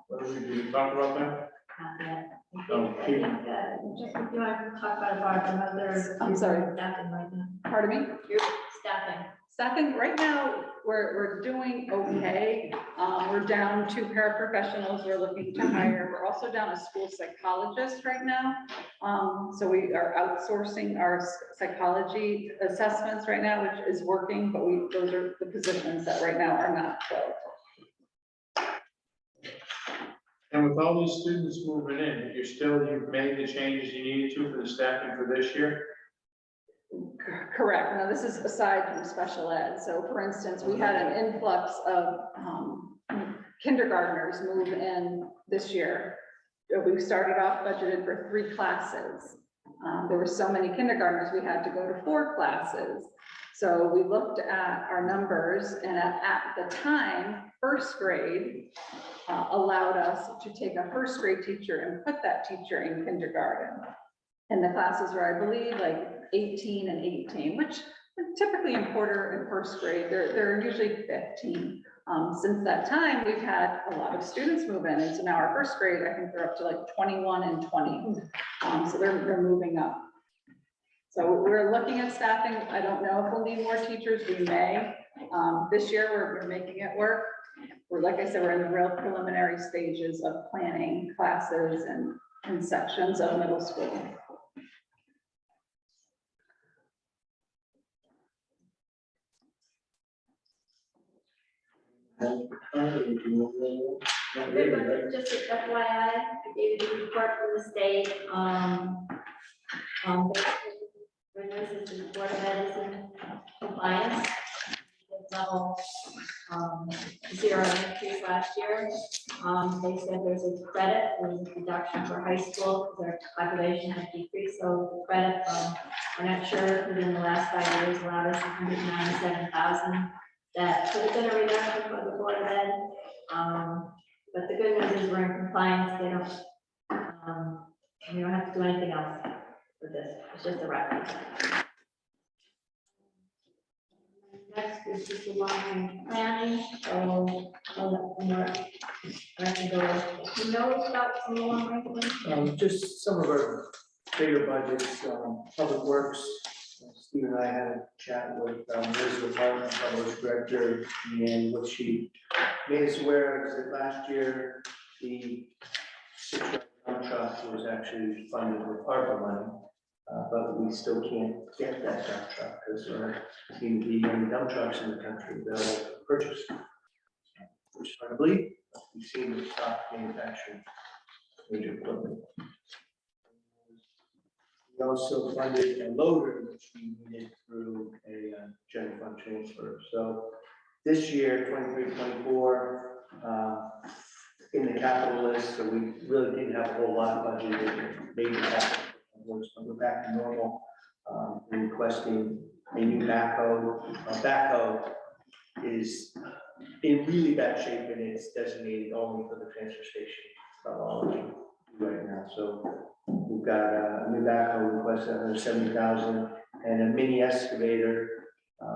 what do we do? Talk about that? Oh, I think, just if you want to talk about another. I'm sorry. Staffing right now. Pardon me? Staffing. Staffing, right now, we're doing okay. We're down 2 paraprofessionals we're looking to hire. We're also down a school psychologist right now. So we are outsourcing our psychology assessments right now, which is working, but those are the positions that right now are not filled. And with all these students moving in, you've made the changes you needed to for the staffing for this year? Correct. Now, this is aside from special ed. So for instance, we had an influx of kindergartners move in this year. We started off budgeted for 3 classes. There were so many kindergartners, we had to go to 4 classes. So we looked at our numbers, and at the time, first grade allowed us to take a first grade teacher and put that teacher in kindergarten. And the classes were, I believe, like 18 and 18, which typically in quarter and first grade, they're usually 15. Since that time, we've had a lot of students move in, and so now our first grade, I think they're up to like 21 and 20. So they're moving up. So we're looking at staffing. I don't know if we'll need more teachers. We may. This year, we're making it work. We're, like I said, we're in the real preliminary stages of planning classes and sections of middle school. Just a FYI, I gave you the report from the state, basically, this is the Board of Medicine compliance. Level, 0 increase last year. They said there's a credit, there's a deduction for high school, because their population has decreased, so the credit, I'm not sure, within the last 5 years allowed us 197,000. That could have been a reduction for the Board of Ed. But the good news is we're in compliance. They don't, you don't have to do anything else with this. It's just a reference. Next is just the long-range planning. So I'll let Mark, I can go. You know about some of the long-range planning? Just some of our bigger budgets, public works. Steve and I had a chat with Elizabeth Martin, public director, and what she made us aware is that last year, the dump truck was actually funded with ARPA money, but we still can't get that dump truck because there seem to be many dump trucks in the country that are purchased. Which is hard to believe, we seem to stop manufacturing major equipment. We also funded a loader, which we needed through a general fund transfer. So this year, 23-24, in the capital list, so we really didn't have a whole lot of budget, major capital works, but we're back to normal. We're requesting a new backhoe. Backhoe is in really bad shape, and it's designated only for the transfer station. About all we do right now. So we've got a new backhoe request of $170,000 and a mini excavator. A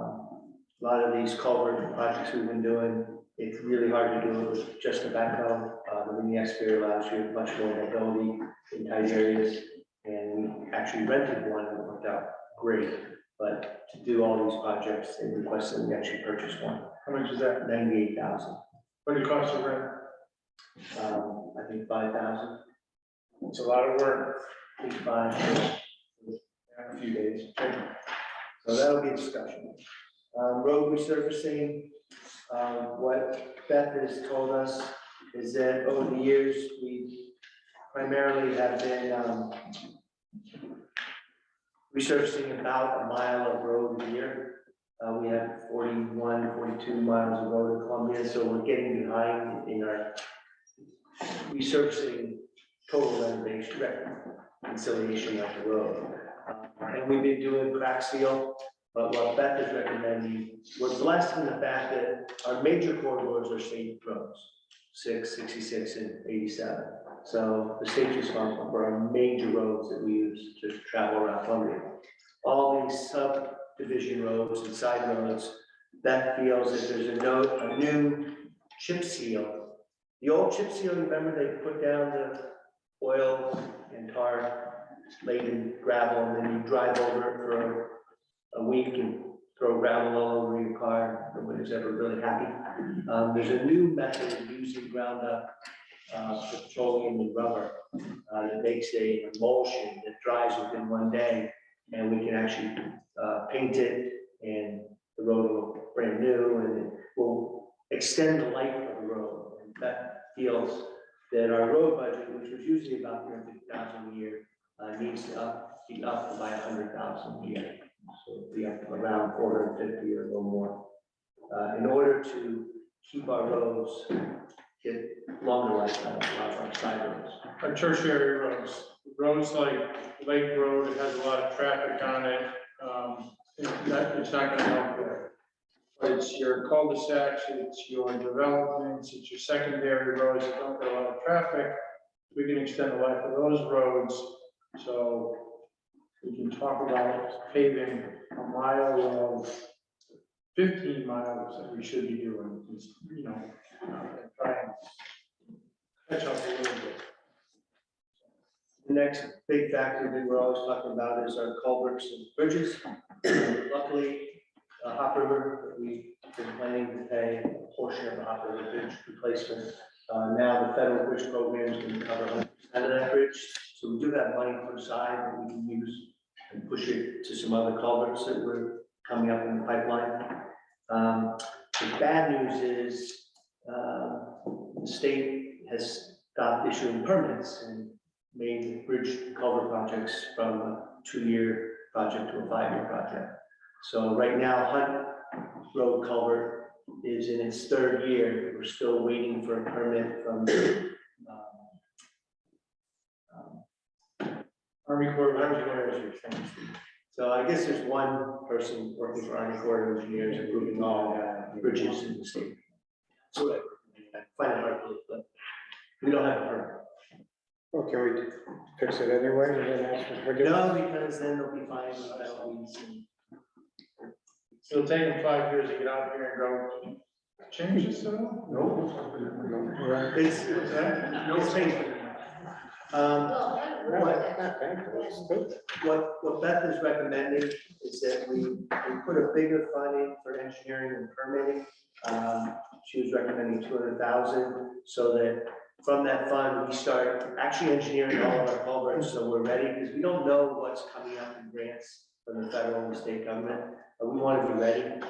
lot of these culvert projects we've been doing, it's really hard to do it with just a backhoe. The mini excavator allows you much more mobility in tight areas, and we actually rented one and it worked out great. But to do all these projects, they requested we actually purchase one. How much is that? $98,000. What did it cost to rent? I think 5,000. It's a lot of work. It's 5 A few days. So that'll be a discussion. Road resurfacing, what Beth has told us is that over the years, we primarily have been resurfacing about a mile of road a year. We have 41, 42 miles of road in Columbia, so we're getting behind in our resurfacing total renovation, reconciliation of the road. And we've been doing crack seal, but what Beth is recommending, we're blessed in the fact that our major corridors are state roads, 6, 66, and 87. So the state's responsible for our major roads that we use to travel around Columbia. All these subdivision roads and side roads, Beth feels that there's a new chip seal. The old chip seal, remember they put down the oil and tar laden gravel, and then you drive over it for a week and throw gravel all over your car. Nobody's ever really happy. There's a new method of using ground up petroleum and rubber that makes a emulsion that dries within 1 day, and we can actually paint it, and the road will look brand new, and it will extend the life of the road. And that feels that our road budget, which was usually about $350,000 a year, needs to be up by $100,000 a year. So it'll be up to around 450 or a little more. In order to keep our roads, get longer lifetime of a lot of our side roads. Our tertiary roads like Lake Road, it has a lot of traffic on it. It's not gonna help there. But it's your cul-de-sacs, it's your developments, it's your secondary roads that don't get a lot of traffic. We can extend the life of those roads. So we can talk about paving a mile of 15 miles that we should be doing, you know, try and catch up a little bit. The next big factor that we're always talking about is our culverts and bridges. Luckily, Hop River, we've been planning to pay a portion of the Hop River Bridge replacement. Now the federal bridge program is going to cover 100% of that bridge. So we do have money put aside that we can use and push it to some other culverts that were coming up in the pipeline. The bad news is the state has stopped issuing permits and made the bridge culvert projects from a 2-year project to a 5-year project. So right now, Hunt Road culvert is in its 3rd year. We're still waiting for a permit from Army Corps of Engineers. So I guess there's one person working for Army Corps of Engineers approving all bridges in the state. So I find it hard to believe, but we don't have a permit. Well, can we fix it anyway and then ask for forgiveness? No, because then they'll be fined with penalties and It'll take them 5 years to get out here and go, change this at all? No, right. it's painful. No, it's not painful, it's good. What Beth is recommending is that we put a bigger funding for engineering and permitting. She was recommending 200,000, so that from that fund, we start actually engineering all of our culverts, so we're ready, because we don't know what's coming up in grants from the federal and state government, but we want to be ready.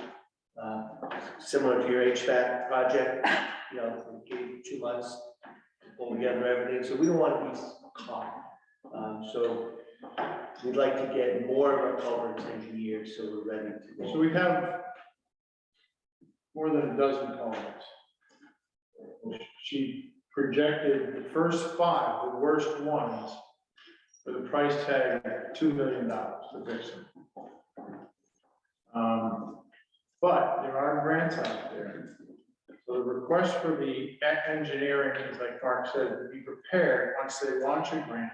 Similar to your HVAC project, you know, we give you 2 months to pull together everything, so we don't want to be caught. So we'd like to get more of our culverts engineered, so we're ready to go. So we have more than a dozen culverts. She projected the first 5, the worst ones, for the price tag at $2 million to fix them. But there are grants out there. So the request for the engineering is, like Mark said, to be prepared once they launch a grant.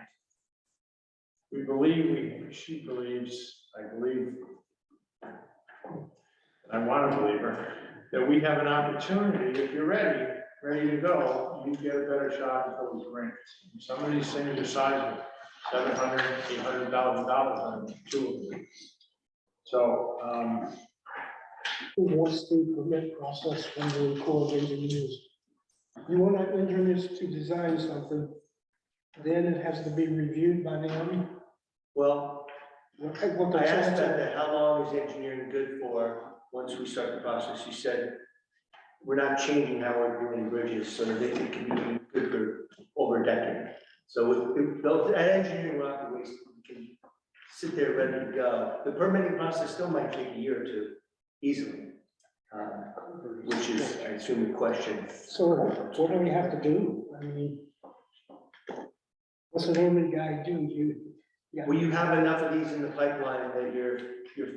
We believe, she believes, I believe, I want to believe her, that we have an opportunity, if you're ready to go, you get a better shot at those grants. Some of these things are sizable, $700,000, $800,000 on 2 of them. So, What's the permit process from the Corps of Engineers? You want our engineers to design something, then it has to be reviewed by the Army? Well, What I the asked chance of- Beth, how long is engineering good for once we start the process? She said, we're not changing how we're doing bridges, so that it can be good for over a decade. So that engineering will have to waste, we can sit there ready to go. The permitting process still might take a year or 2, easily, which is, I assume, the question. So what do we have to do? I mean, what's an Army guy do? Well, you have enough of these in the pipeline that you're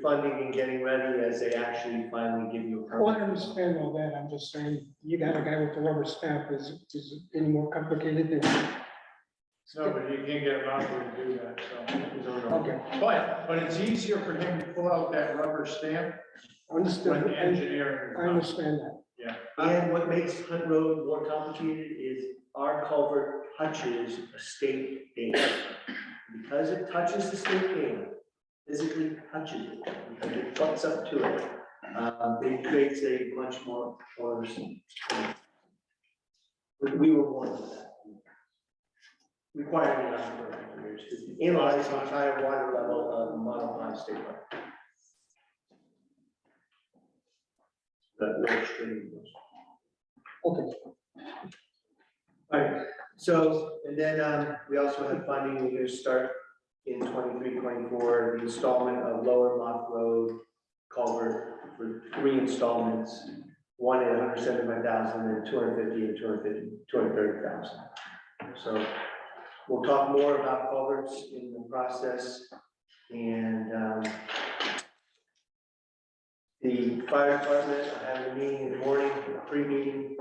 funding and getting ready as they actually finally give you a permit. Well, I understand all that. I'm just saying, you got a guy with the rubber stamp, is it any more complicated than? no, but you can't get them out there to do that, so. Okay, But it's easier for him to pull out that rubber stamp when understood. the engineering. I understand that. Yeah. And what makes Hunt Road more complicated is our culvert touches a state dam. Because it touches the state dam, physically touches it, because it butts up to it, it creates a much more porous. We were warned of that. Requiring us for years to analyze the entire water level of the Monopine State Park. But no stream. Okay, All right, so, and then we also have funding, we're gonna start in 23-24 the installment of Lower Lock Road culvert for 3 installments, one at 175,000 and 250 and 230,000. So we'll talk more about culverts in the process, and the fire department, I have a meeting in the morning, a pre-meeting,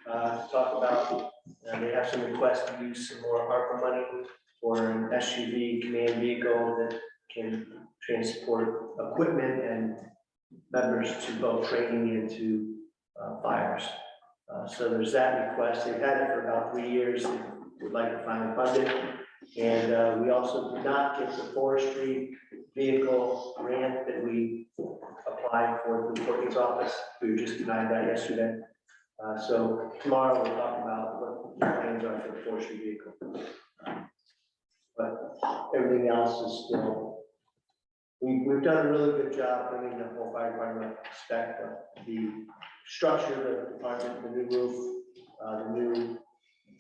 to talk about, they have some requests to use some more ARPA money for an SUV command vehicle that can transport equipment and members to both training and to fires. So there's that request. They've had it for about 3 years. They would like to finally fund it. And we also did not get the forestry vehicle grant that we applied for the Courtney's office. We were just denied that yesterday. So tomorrow we'll talk about what the plans are for the forestry vehicle. But everything else is still, we've done a really good job bringing the whole fire department up to spec. The structure of the department, the new roof, the new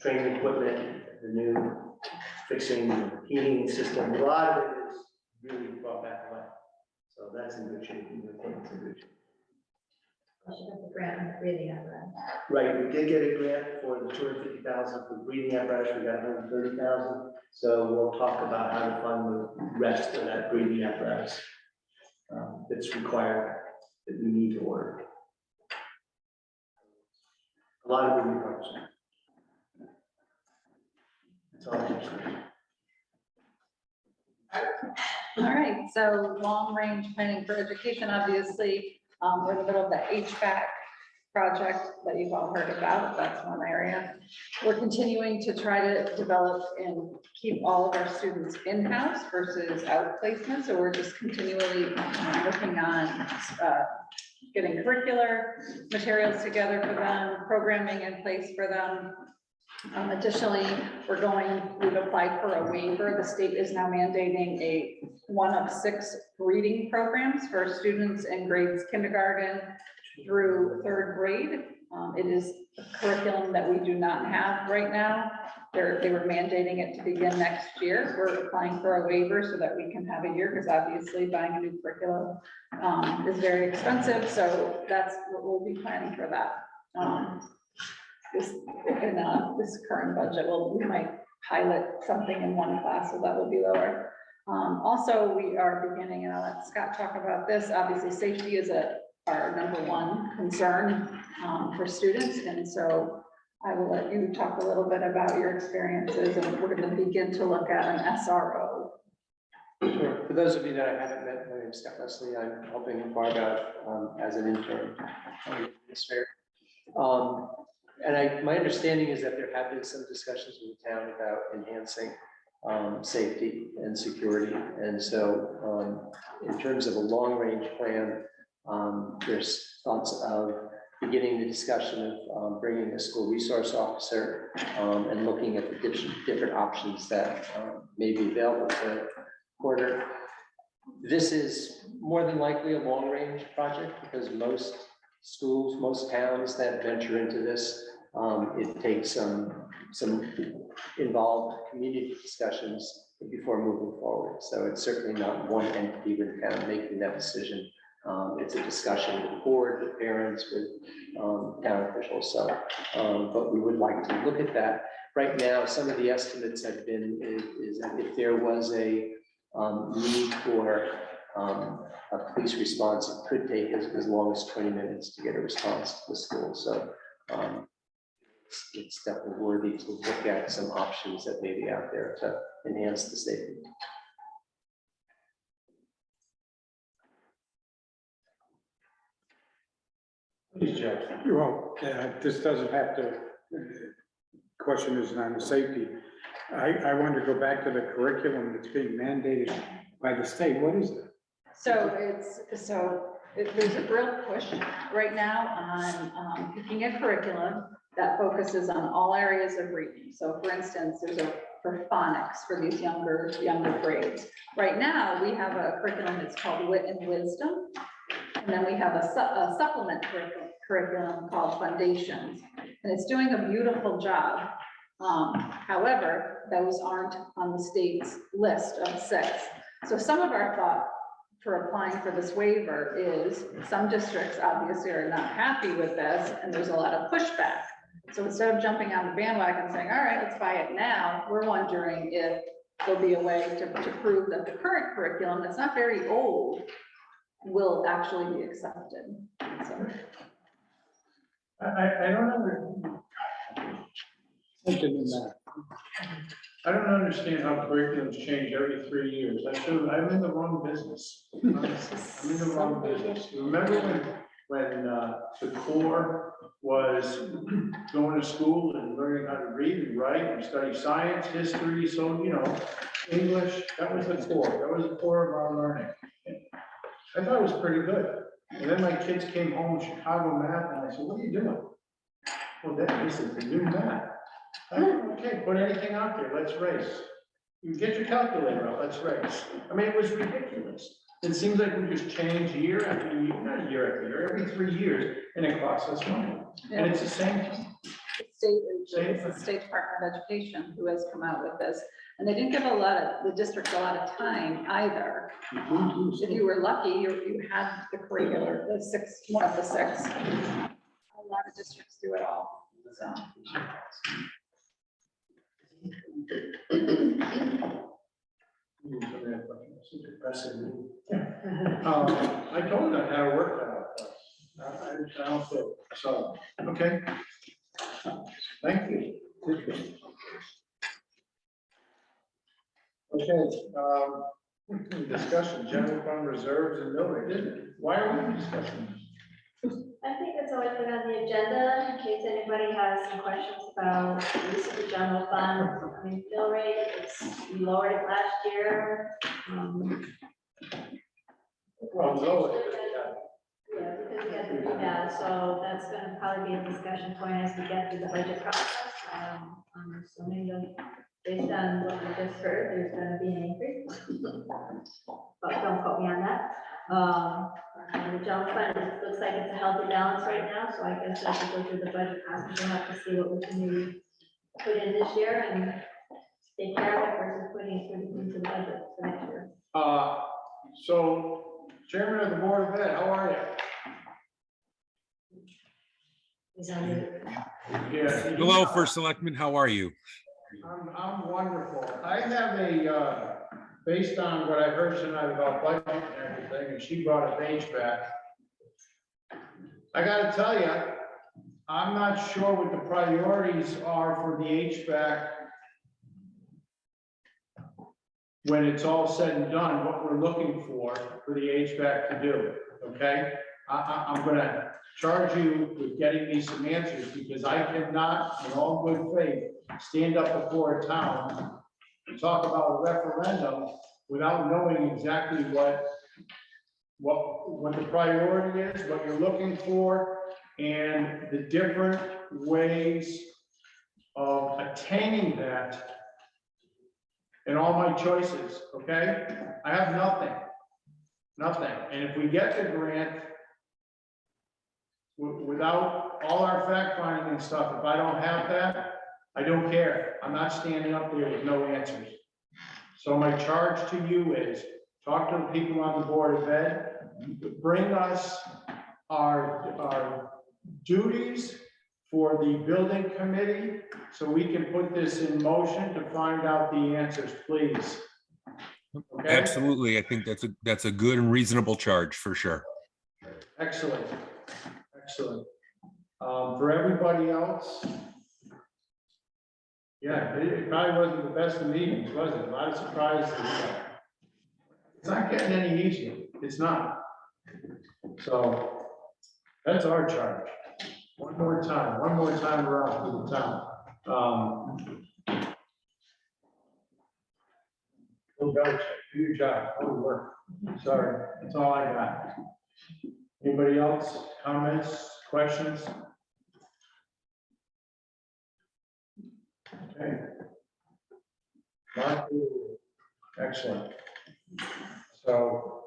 training equipment, the new fixing the heating system, a lot of it is really brought back to life. So that's in good shape. We think it's in good shape. I should have the grant, really, Right, we did get a grant for the 250,000 for breathing apparatus. We got 130,000. So we'll talk about how to fund the rest of that breathing apparatus that's required, that we need to order. A lot of moving parts. That's all I have to say. All right, so long-range planning for education, obviously, we're in the middle of the HVAC project that you've all heard about. That's one area. We're continuing to try to develop and keep all of our students in-house versus outplacement. So we're just continually working on getting curricular materials together for them, programming in place for them. Additionally, we've applied for a waiver. The state is now mandating a 1 of 6 reading programs for students in grades kindergarten through 3rd grade. It is a curriculum that we do not have right now. They were mandating it to begin next year. We're applying for a waiver so that we can have a year, because obviously buying a new curriculum is very expensive. So that's what we'll be planning for that. This current budget, we might pilot something in one class, so that will be lower. Also, we are beginning, and I'll let Scott talk about this. Obviously, safety is our #1 concern for students, and so I will let you talk a little bit about your experiences, and we're going to begin to look at an SRO. Sure. For those of you that I haven't met, my name is Scott Leslie. I'm helping Barb out as an intern. And my understanding is that there have been some discussions with the town about enhancing safety and security. And so in terms of a long-range plan, there's thoughts of beginning the discussion of bringing a school resource officer and looking at the different options that may be available to Porter. This is more than likely a long-range project, because most schools, most towns that venture into this, it takes some involved community discussions before moving forward. So it's certainly not one entity with the town making that decision. It's a discussion with the board, with parents, with town officials. So, but we would like to look at that. Right now, some of the estimates have been is that if there was a need for a police response, it could take as long as 20 minutes to get a response to the school. So it's definitely worthy to look at some options that may be out there to enhance the safety. Please, Jeff. Well, this doesn't have to, question isn't on the safety. I wanted to go back to the curriculum that's being mandated by the state. What is it? There's a real push right now on picking a curriculum that focuses on all areas of reading. So for instance, there's for phonics for these younger grades. Right now, we have a curriculum that's called Wit and Wisdom. And then we have a supplement curriculum called Foundations. And it's doing a beautiful job. However, those aren't on the state's list of 6. So some of our thought for applying for this waiver is some districts obviously are not happy with this, and there's a lot of pushback. So instead of jumping on the bandwagon saying, all right, let's buy it now, we're wondering if there'll be a way to prove that the current curriculum that's not very old will actually be accepted. So. I don't know. Something in that. I don't understand how curriculums change every 3 years. I'm in the wrong business. I'm in the wrong business. Remember when the core was going to school and learning how to read and write and study science, history, so, English, that was the core. That was the core of our learning. I thought it was pretty good. And then my kids came home, Chicago math, and I said, what are you doing? Well, this is the new math. I said, okay, put anything out there, let's race. You get your calculator out, let's race. I mean, it was ridiculous. It seems like we just change year after year, not year after year, every 3 years, and it costs us money. And it's the same thing. It's the State Department of Education who has come out with this, and they didn't give the district a lot of time either. If you were lucky, you had the curricular, one of the six. A lot of districts do it all, so. I told them how to work that out. I don't feel, so, okay. Thank you. Okay, discussion, general fund reserves and mill rate, isn't it? Why are we discussing this? I think it's always been on the agenda, in case anybody has some questions about the use of the general fund. I mean, mill rate we lowered it last year. Well, no, Yeah, because we got the rebound, so that's gonna probably be a discussion point as we get through the budget process. I'm assuming that based on what we just heard, there's gonna be an increase. But don't quote me on that. And the general fund, it looks like it's a healthy balance right now, so I guess as we go through the budget process, we'll have to see what we can maybe put in this year and take care of it versus putting it into the budget for next year. So, Chairman of the Board of Ed, how are you? Is on the Yeah. Hello, First Selectman, how are you? I'm wonderful. I have based on what I heard tonight about budget and everything, and she brought a page back. I gotta tell you, I'm not sure what the priorities are for the HVAC when it's all said and done, what we're looking for the HVAC to do, okay? I'm gonna charge you with getting me some answers, because I cannot, in all good faith, stand up before a town and talk about a referendum without knowing exactly what the priority is, what you're looking for, and the different ways of attaining that, and all my choices, okay? I have nothing. And if we get the grant, without all our fact finding and stuff, if I don't have that, I don't care. I'm not standing up there with no answers. So my charge to you is, talk to the people on the Board of Ed, bring us our duties for the building committee, so we can put this in motion to find out the answers, please. Okay? Absolutely. I think that's a good and reasonable charge for sure. Excellent. For everybody else, yeah, it probably wasn't the best of meetings, was it? A lot of surprises. It's not getting any easier. It's not. So that's our charge. One more time we're out to the town. Bill Belichick, do your job, go to work. Sorry, that's all I got. Anybody else? Comments, questions? Okay. Mark, excellent. So,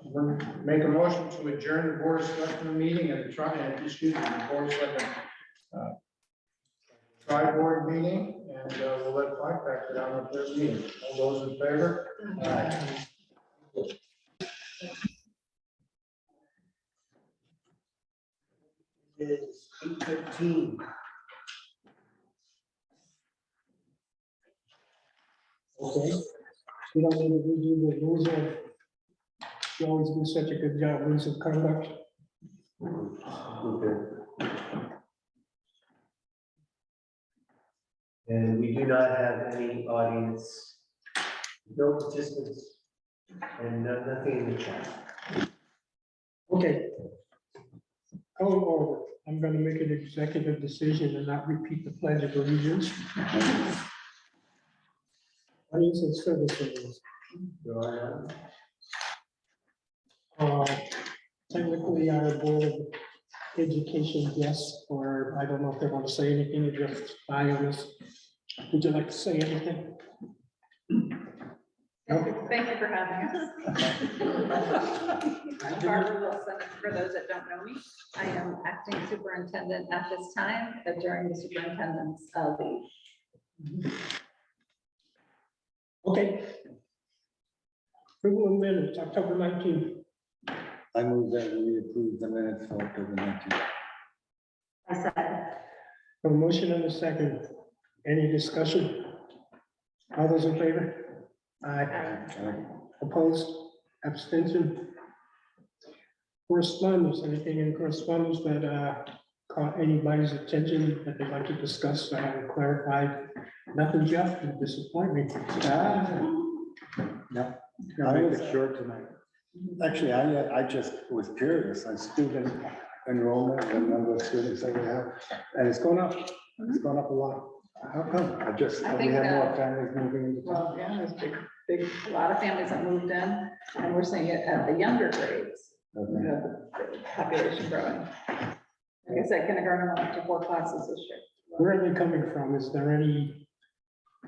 we'll make a motion to adjourn the Board of Selectmen meeting and the Board of Selectmen tri-board meeting, and we'll let FiPAC sit down with their meeting. All those in favor? Aye. It's 8:15. Okay. We don't need to redo the rules of, you always do such a good job, rules of conduct. Okay. And we do not have any audience, no participants, and nothing in the chat. Okay. Call order. I'm gonna make an executive decision and not repeat the pledge of allegiance. Audience and services. There are none. Technically, our board of education guests, or I don't know if they want to say anything, or just buy on this. Would you like to say anything? Thank you for having us. I'm Barbara Wilson. For those that don't know me, I am acting superintendent at this time, during the superintendent's leave. Okay. Approval of minutes, October 19th. I move that we approve the minutes for October 19th. I second. A motion and a second. Any discussion? All those in favor? Aye. Opposed? Abstention? Correspondence, anything in correspondence that caught anybody's attention that they'd like to discuss, clarify? Nothing, Jeff, you disappoint me. No, I I'll make was, it short tonight. Actually, I just was curious on student enrollment, the number of students that we have, and it's going up. It's gone up a lot. How come? I we think, have more families moving into Well, town. yeah, there's a lot of families that moved in, and we're seeing it at the younger grades, Okay. the population growing. Like I said, kindergarten went up to 4 classes this year. Where are they coming from? Is there any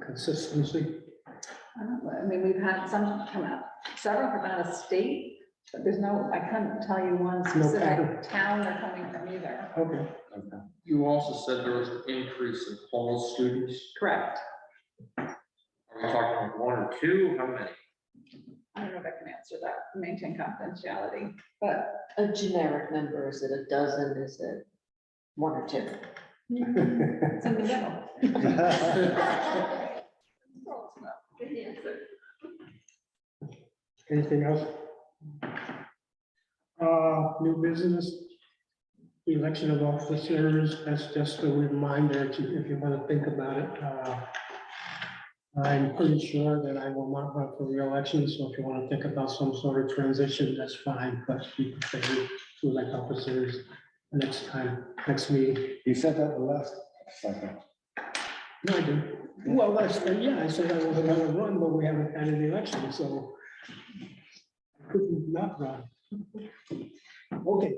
consistency? I don't know. I mean, we've had some come out, several come out of state, but there's no, I couldn't tell you one pattern. specific town they're coming from either. Okay. You also said there was an increase in homeless students. Correct. Are we talking like 1 or 2? How many? I don't know if I can answer that, maintain confidentiality, but A generic number, is it a dozen, is it 1 or 2? it's in the middle. Good answer. Anything else? New business, election of officers, that's just a reminder to, if you want to think about it. I'm pretty sure that I will not run for reelection, so if you want to think about some sort of transition, that's fine, but be prepared to elect officers next time, next meeting. You said that the last second. No, I didn't. Well, that's, yeah, I said I was going to run, but we haven't had an election, so I couldn't not run. Okay.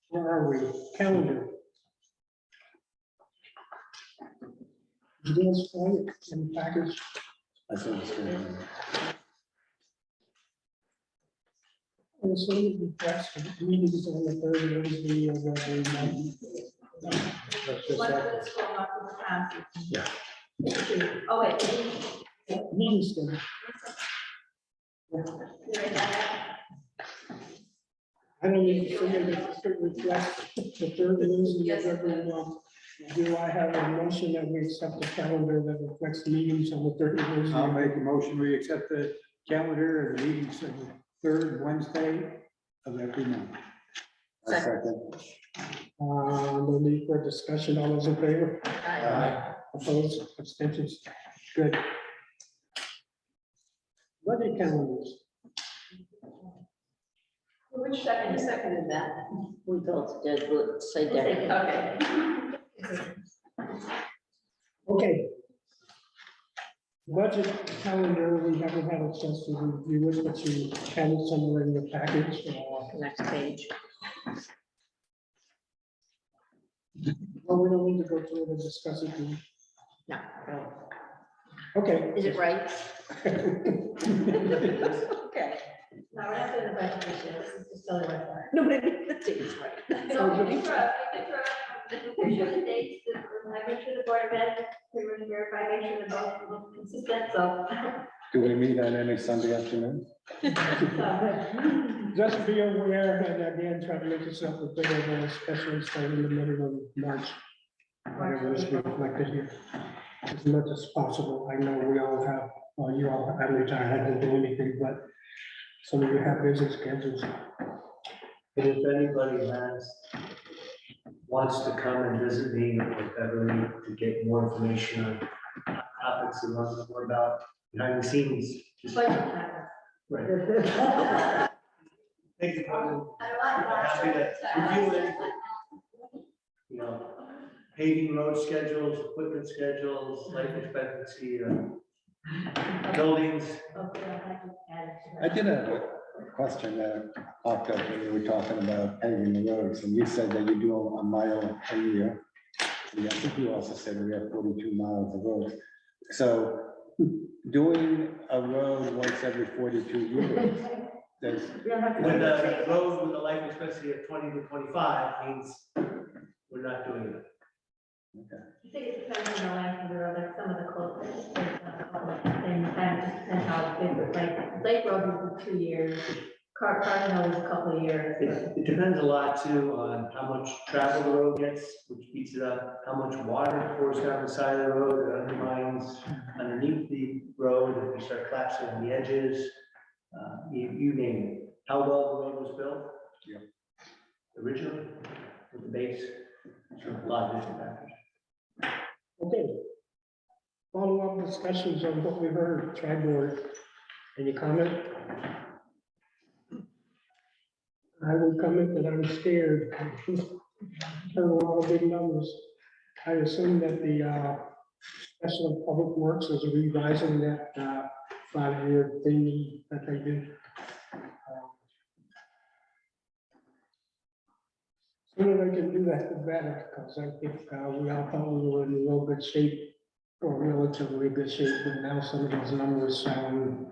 Where are we? Calendar. You guys find it in the package? I think it's good. And so the press meetings on the third Wednesday of every month. That's just One that. for the school, not for the council. Yeah. Oh, wait. Meeting schedule. You write that I don't need to say that it reflects the third Wednesday of every month. Do I have a motion that we accept the calendar that reflects the meetings on the third Wednesday? I'll make a motion, we accept the calendar of the meetings of the third Wednesday of every month. A second. No need for discussion. All those in favor? Aye. Opposed, abstentions? Good. Budget calendars. Which second? You seconded that. We both did, we'll say that. Okay. Okay. Budget calendar, we haven't had a chance to review it, but you have it somewhere in your package. Next page. Well, we don't need to go through it and discuss it. No. Okay. Is it right? Okay. No, we're not doing the budget this year. This is just totally right. No, but the date's right. So we can make sure the dates, I make sure the board of ed, we were to verify, make sure they're both consistent, so. Do we meet on any Sunday afternoon? Just be aware, and again, try to make yourself available, especially starting in the middle of March. Whatever is reflected here, as much as possible. I know we all have, you all, I'm retired, I didn't do anything, but some of you have busy schedules. And if anybody has wants to come and visit me or Beverly to get more information on topics and learn more about behind the scenes. just- Budget time. Right. Thank you. I like that. Happy to review anything. You know, paving road schedules, equipment schedules, life expectancy, buildings. I did have a question that popped up when you were talking about paving the roads, and you said that you do a mile a year. And I think you also said we have 42 miles of roads. So doing a road once every 42 years, that's, With a road with a life expectancy of 20 to 25 means we're not doing it. I think it depends on the length of the road, like some of the culverts, and kind of just depends how big, like Lake Road was 2 years, Cardinal was a couple of years. It depends a lot too on how much travel the road gets, which beats it up, how much water pours down the side of the road that undermines underneath the road, if you start collapsing on the edges, you name it. How well the road was built? Yeah. Originally, with the base, a lot of different factors. Okay. Follow-up discussions on what we heard, tri-board. Any comment? I will comment that I'm scared. Heard a lot of big numbers. I assume that the Special Public Works is revising that 5-year thing that they did. Sooner they can do that, the better, because I think we all thought we were in real good shape, or relatively good shape, but now some of those numbers sound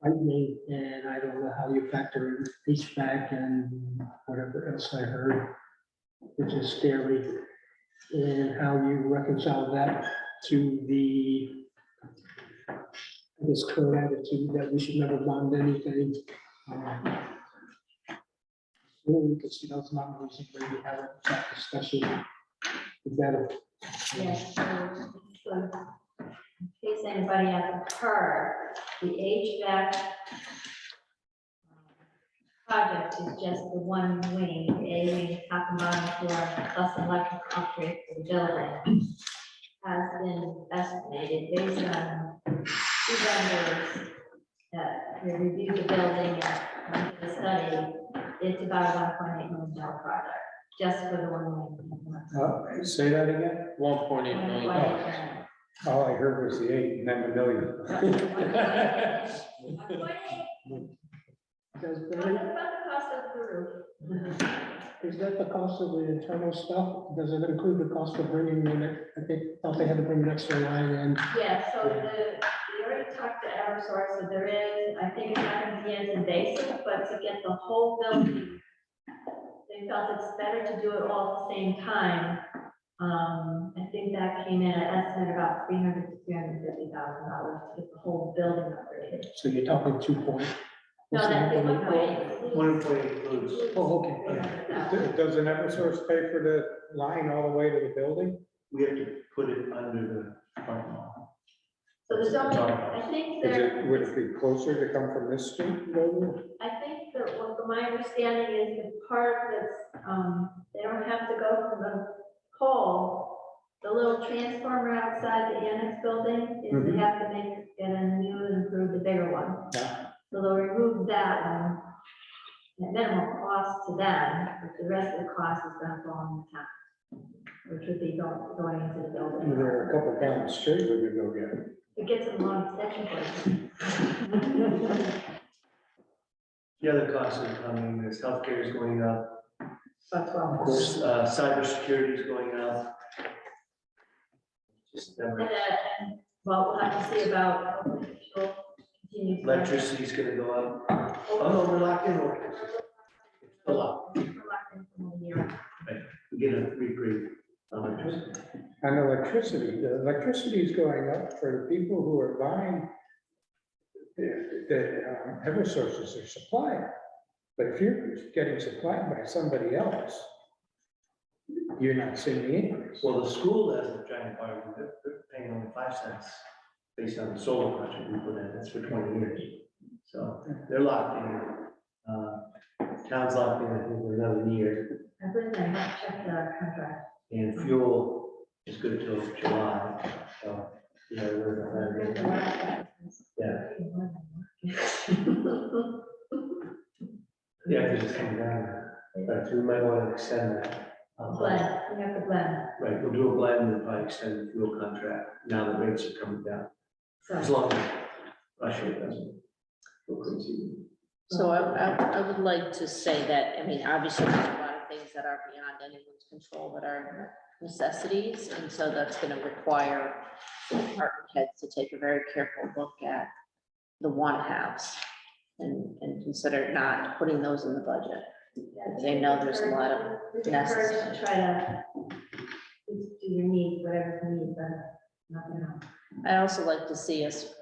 frightening, and I don't know how you factor in HVAC and whatever else I heard, which is scary, and how you reconcile that to the this current attitude that we should never bond anything. We could see those numbers and maybe have a chat discussion. Is that a Yes, so, in case anybody hasn't heard, the HVAC project is just the one wing, the A wing, top and bottom floor, plus electrical upgrade for the building, has been estimated based on two vendors that reviewed the building and did the study. It's about a $1.8 million project, just for the one wing. Say that again? 1.8 million dollars. All I heard was the 8 and then the million. does What that, about the cost of the roof? is that the cost of the internal stuff? Does it include the cost of bringing in, I think, thought they had to bring an extra line in? Yeah, so we already talked to Eversource, so there is, I think it's not gonna be as invasive, but to get the whole building, they felt it's better to do it all at the same time. I think that came in at estimate about $300,000 to $350,000 to get the whole building upgraded. So you're talking 2 point. No, that's the 1.8. 1.8 includes. Oh, okay. Does an Eversource pay for the line all the way to the building? We have to put it under the parking lot. So there's only, I think there. Would it be closer to come from this street? I think that what my understanding is the part that's, they don't have to go from the pole, the little transformer outside the annex building, is they have to get a new and improve the bigger one. Yeah. So they'll remove that one, at minimal cost to them, but the rest of the cost is gonna fall on the town, which would be going into the building. There are a couple down the street we could go get. It gets a long extension cord. The other costs are coming, there's healthcare is going up, About 12. cybersecurity is going up. Just never, And, well, we'll have to see about how she'll continue. to- electricity is gonna go up. Oh, no, we're locked in. It's still up. We're locked in for a year. We get a reprieve on electricity. On electricity, the electricity is going up for the people who are buying the Eversource is their supplier. But if you're getting supplied by somebody else, you're not seeing the increase. Well, the school has a giant part, they're paying only 5 cents based on the solar project we put in, that's for 20 years. So they're locked in. Town's locked in, I think, for another year. I put in, I checked the contract. And fuel is good till July, so, you know, yeah, yeah, because it's coming down. Right, so we might want to extend that. Blend, we have to blend, Right, we'll do a blend and probably extend the fuel contract, now the rates are coming down, as so. long as Russia doesn't go crazy. So I would like to say that, I mean, obviously, there's a lot of things that are beyond anyone's control that are necessities, and so that's gonna require the department heads to take a very careful look at the want-haves and consider not putting those in the budget. They know there's a lot of We're encouraged to try to do your needs, whatever you need, but nothing else. I also like to see us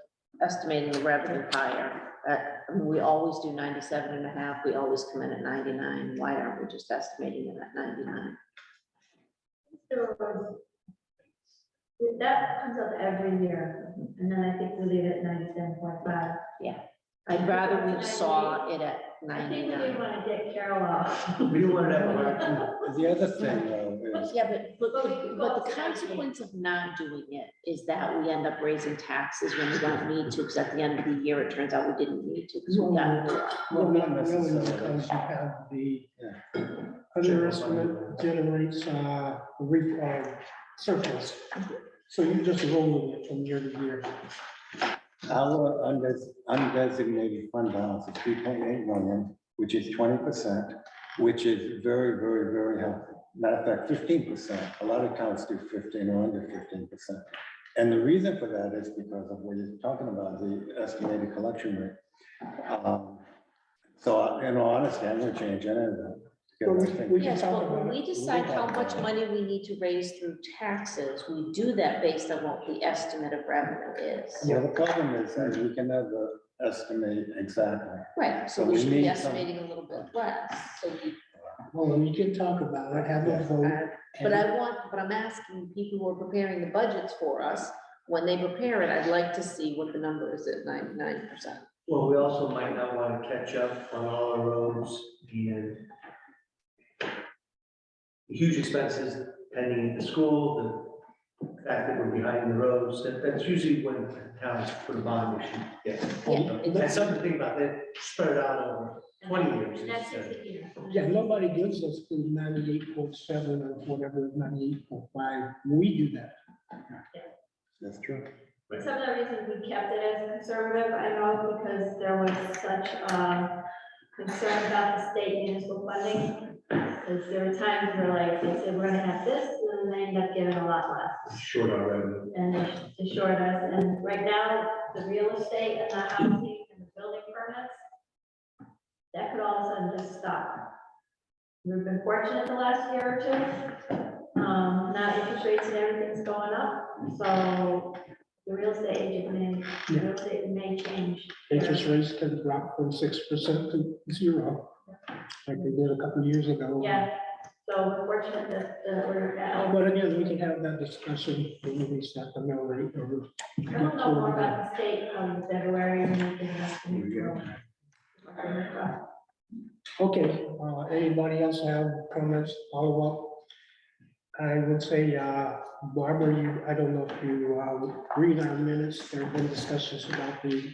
estimating the revenue higher. I mean, we always do 97.5. We always come in at 99. Why aren't we just estimating it at 99? That comes up every year, and then I think we leave it at 97.5. I'd rather we saw it at I think we did 99. want to get Carol off. We don't want to have a The other thing though is, Yeah, but the consequence of not doing it is that we end up raising taxes when we don't need to, because at the end of the year, it turns out we didn't need to, because we got more. well, not Really, necessarily. because you have the Yeah. underestimate generates, surplus. So you're just rolling it from year to year. Our undesignated fund balance is 3.8 million, which is 20%, which is very, very, very helpful. Matter of fact, 15%. A lot of towns do 15 or under 15%. And the reason for that is because of what you're talking about, the estimated collection rate. So in all honesty, I'm gonna change any of that. because I think- We can Yes, talk but when about we it. decide how much money we need to raise through taxes, we do that based on what the estimate of revenue is. Yeah, the problem is that we can never estimate exactly. Right, so So we we should be need some- estimating a little bit less, so we. Well, we can talk about it, have a vote. But I'm asking people who are preparing the budgets for us, when they prepare it, I'd like to see what the number is at 99%. Well, we also might not want to catch up on all our roads and huge expenses pending at the school, the fact that we're behind the roads, that's usually when towns put a bond issue. Yeah, That's something to think about, that spread it out over 20 years. And that's instead. 60 years. Yeah, nobody gives us the 98.7 or whatever, 98.5. We do that. That's true. Some of the reasons we kept it as conservative, I know, because there was such concern about the state municipal funding. Because there were times where like, they said, we're gonna have this, and then they end up giving a lot less. Short our revenue. And they short us, and right now, the real estate and the housing and the building permits, that could all of a sudden just stop. We've been fortunate the last year or two. Now interest rates and everything's going up, so the real estate agent may change. Interest rates can drop from 6% to 0, like they did a couple of years ago. Yeah, so we're fortunate that we're at. But again, we can have that discussion when we set the mill rate. Or I don't know more about the state come February and anything else. Okay, anybody else have comments, follow up? I would say, Barbara, I don't know if you read our minutes, there have been discussions about the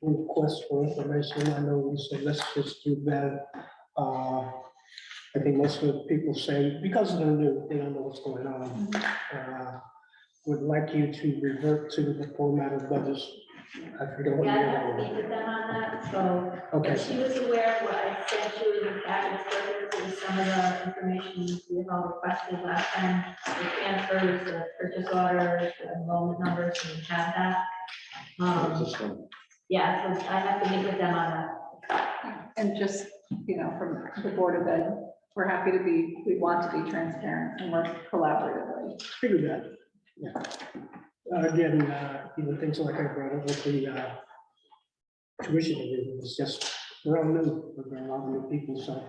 request for information. I know we said, let's just do that. I think most of the people say, because they're new, they don't know what's going on. Would like you to revert to the format of budgets. I forget what. Yeah, I have to meet with them on that, so. Okay. And she was aware of what I sent you in the package, so this is some of the information we all requested last time. The transfers, the purchase orders, the enrollment numbers, and we have that. Yeah, so I have to meet with them on that. And just, from the Board of Ed, we want to be transparent and work collaboratively. Figure that, yeah. Again, even things like I brought up with the tuition, it's just, we're all new, we're a lot of new people, so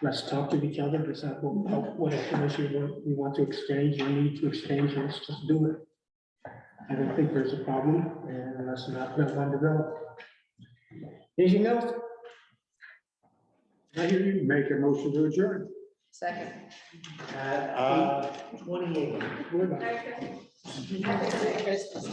let's talk to each other, decide what information we want to exchange, or need to exchange, and let's just do it. I don't think there's a problem, and let's not let one develop. Anything else? I hear you make a motion to adjourn. Second. At 8:28. Goodbye. Merry Christmas. Merry Christmas.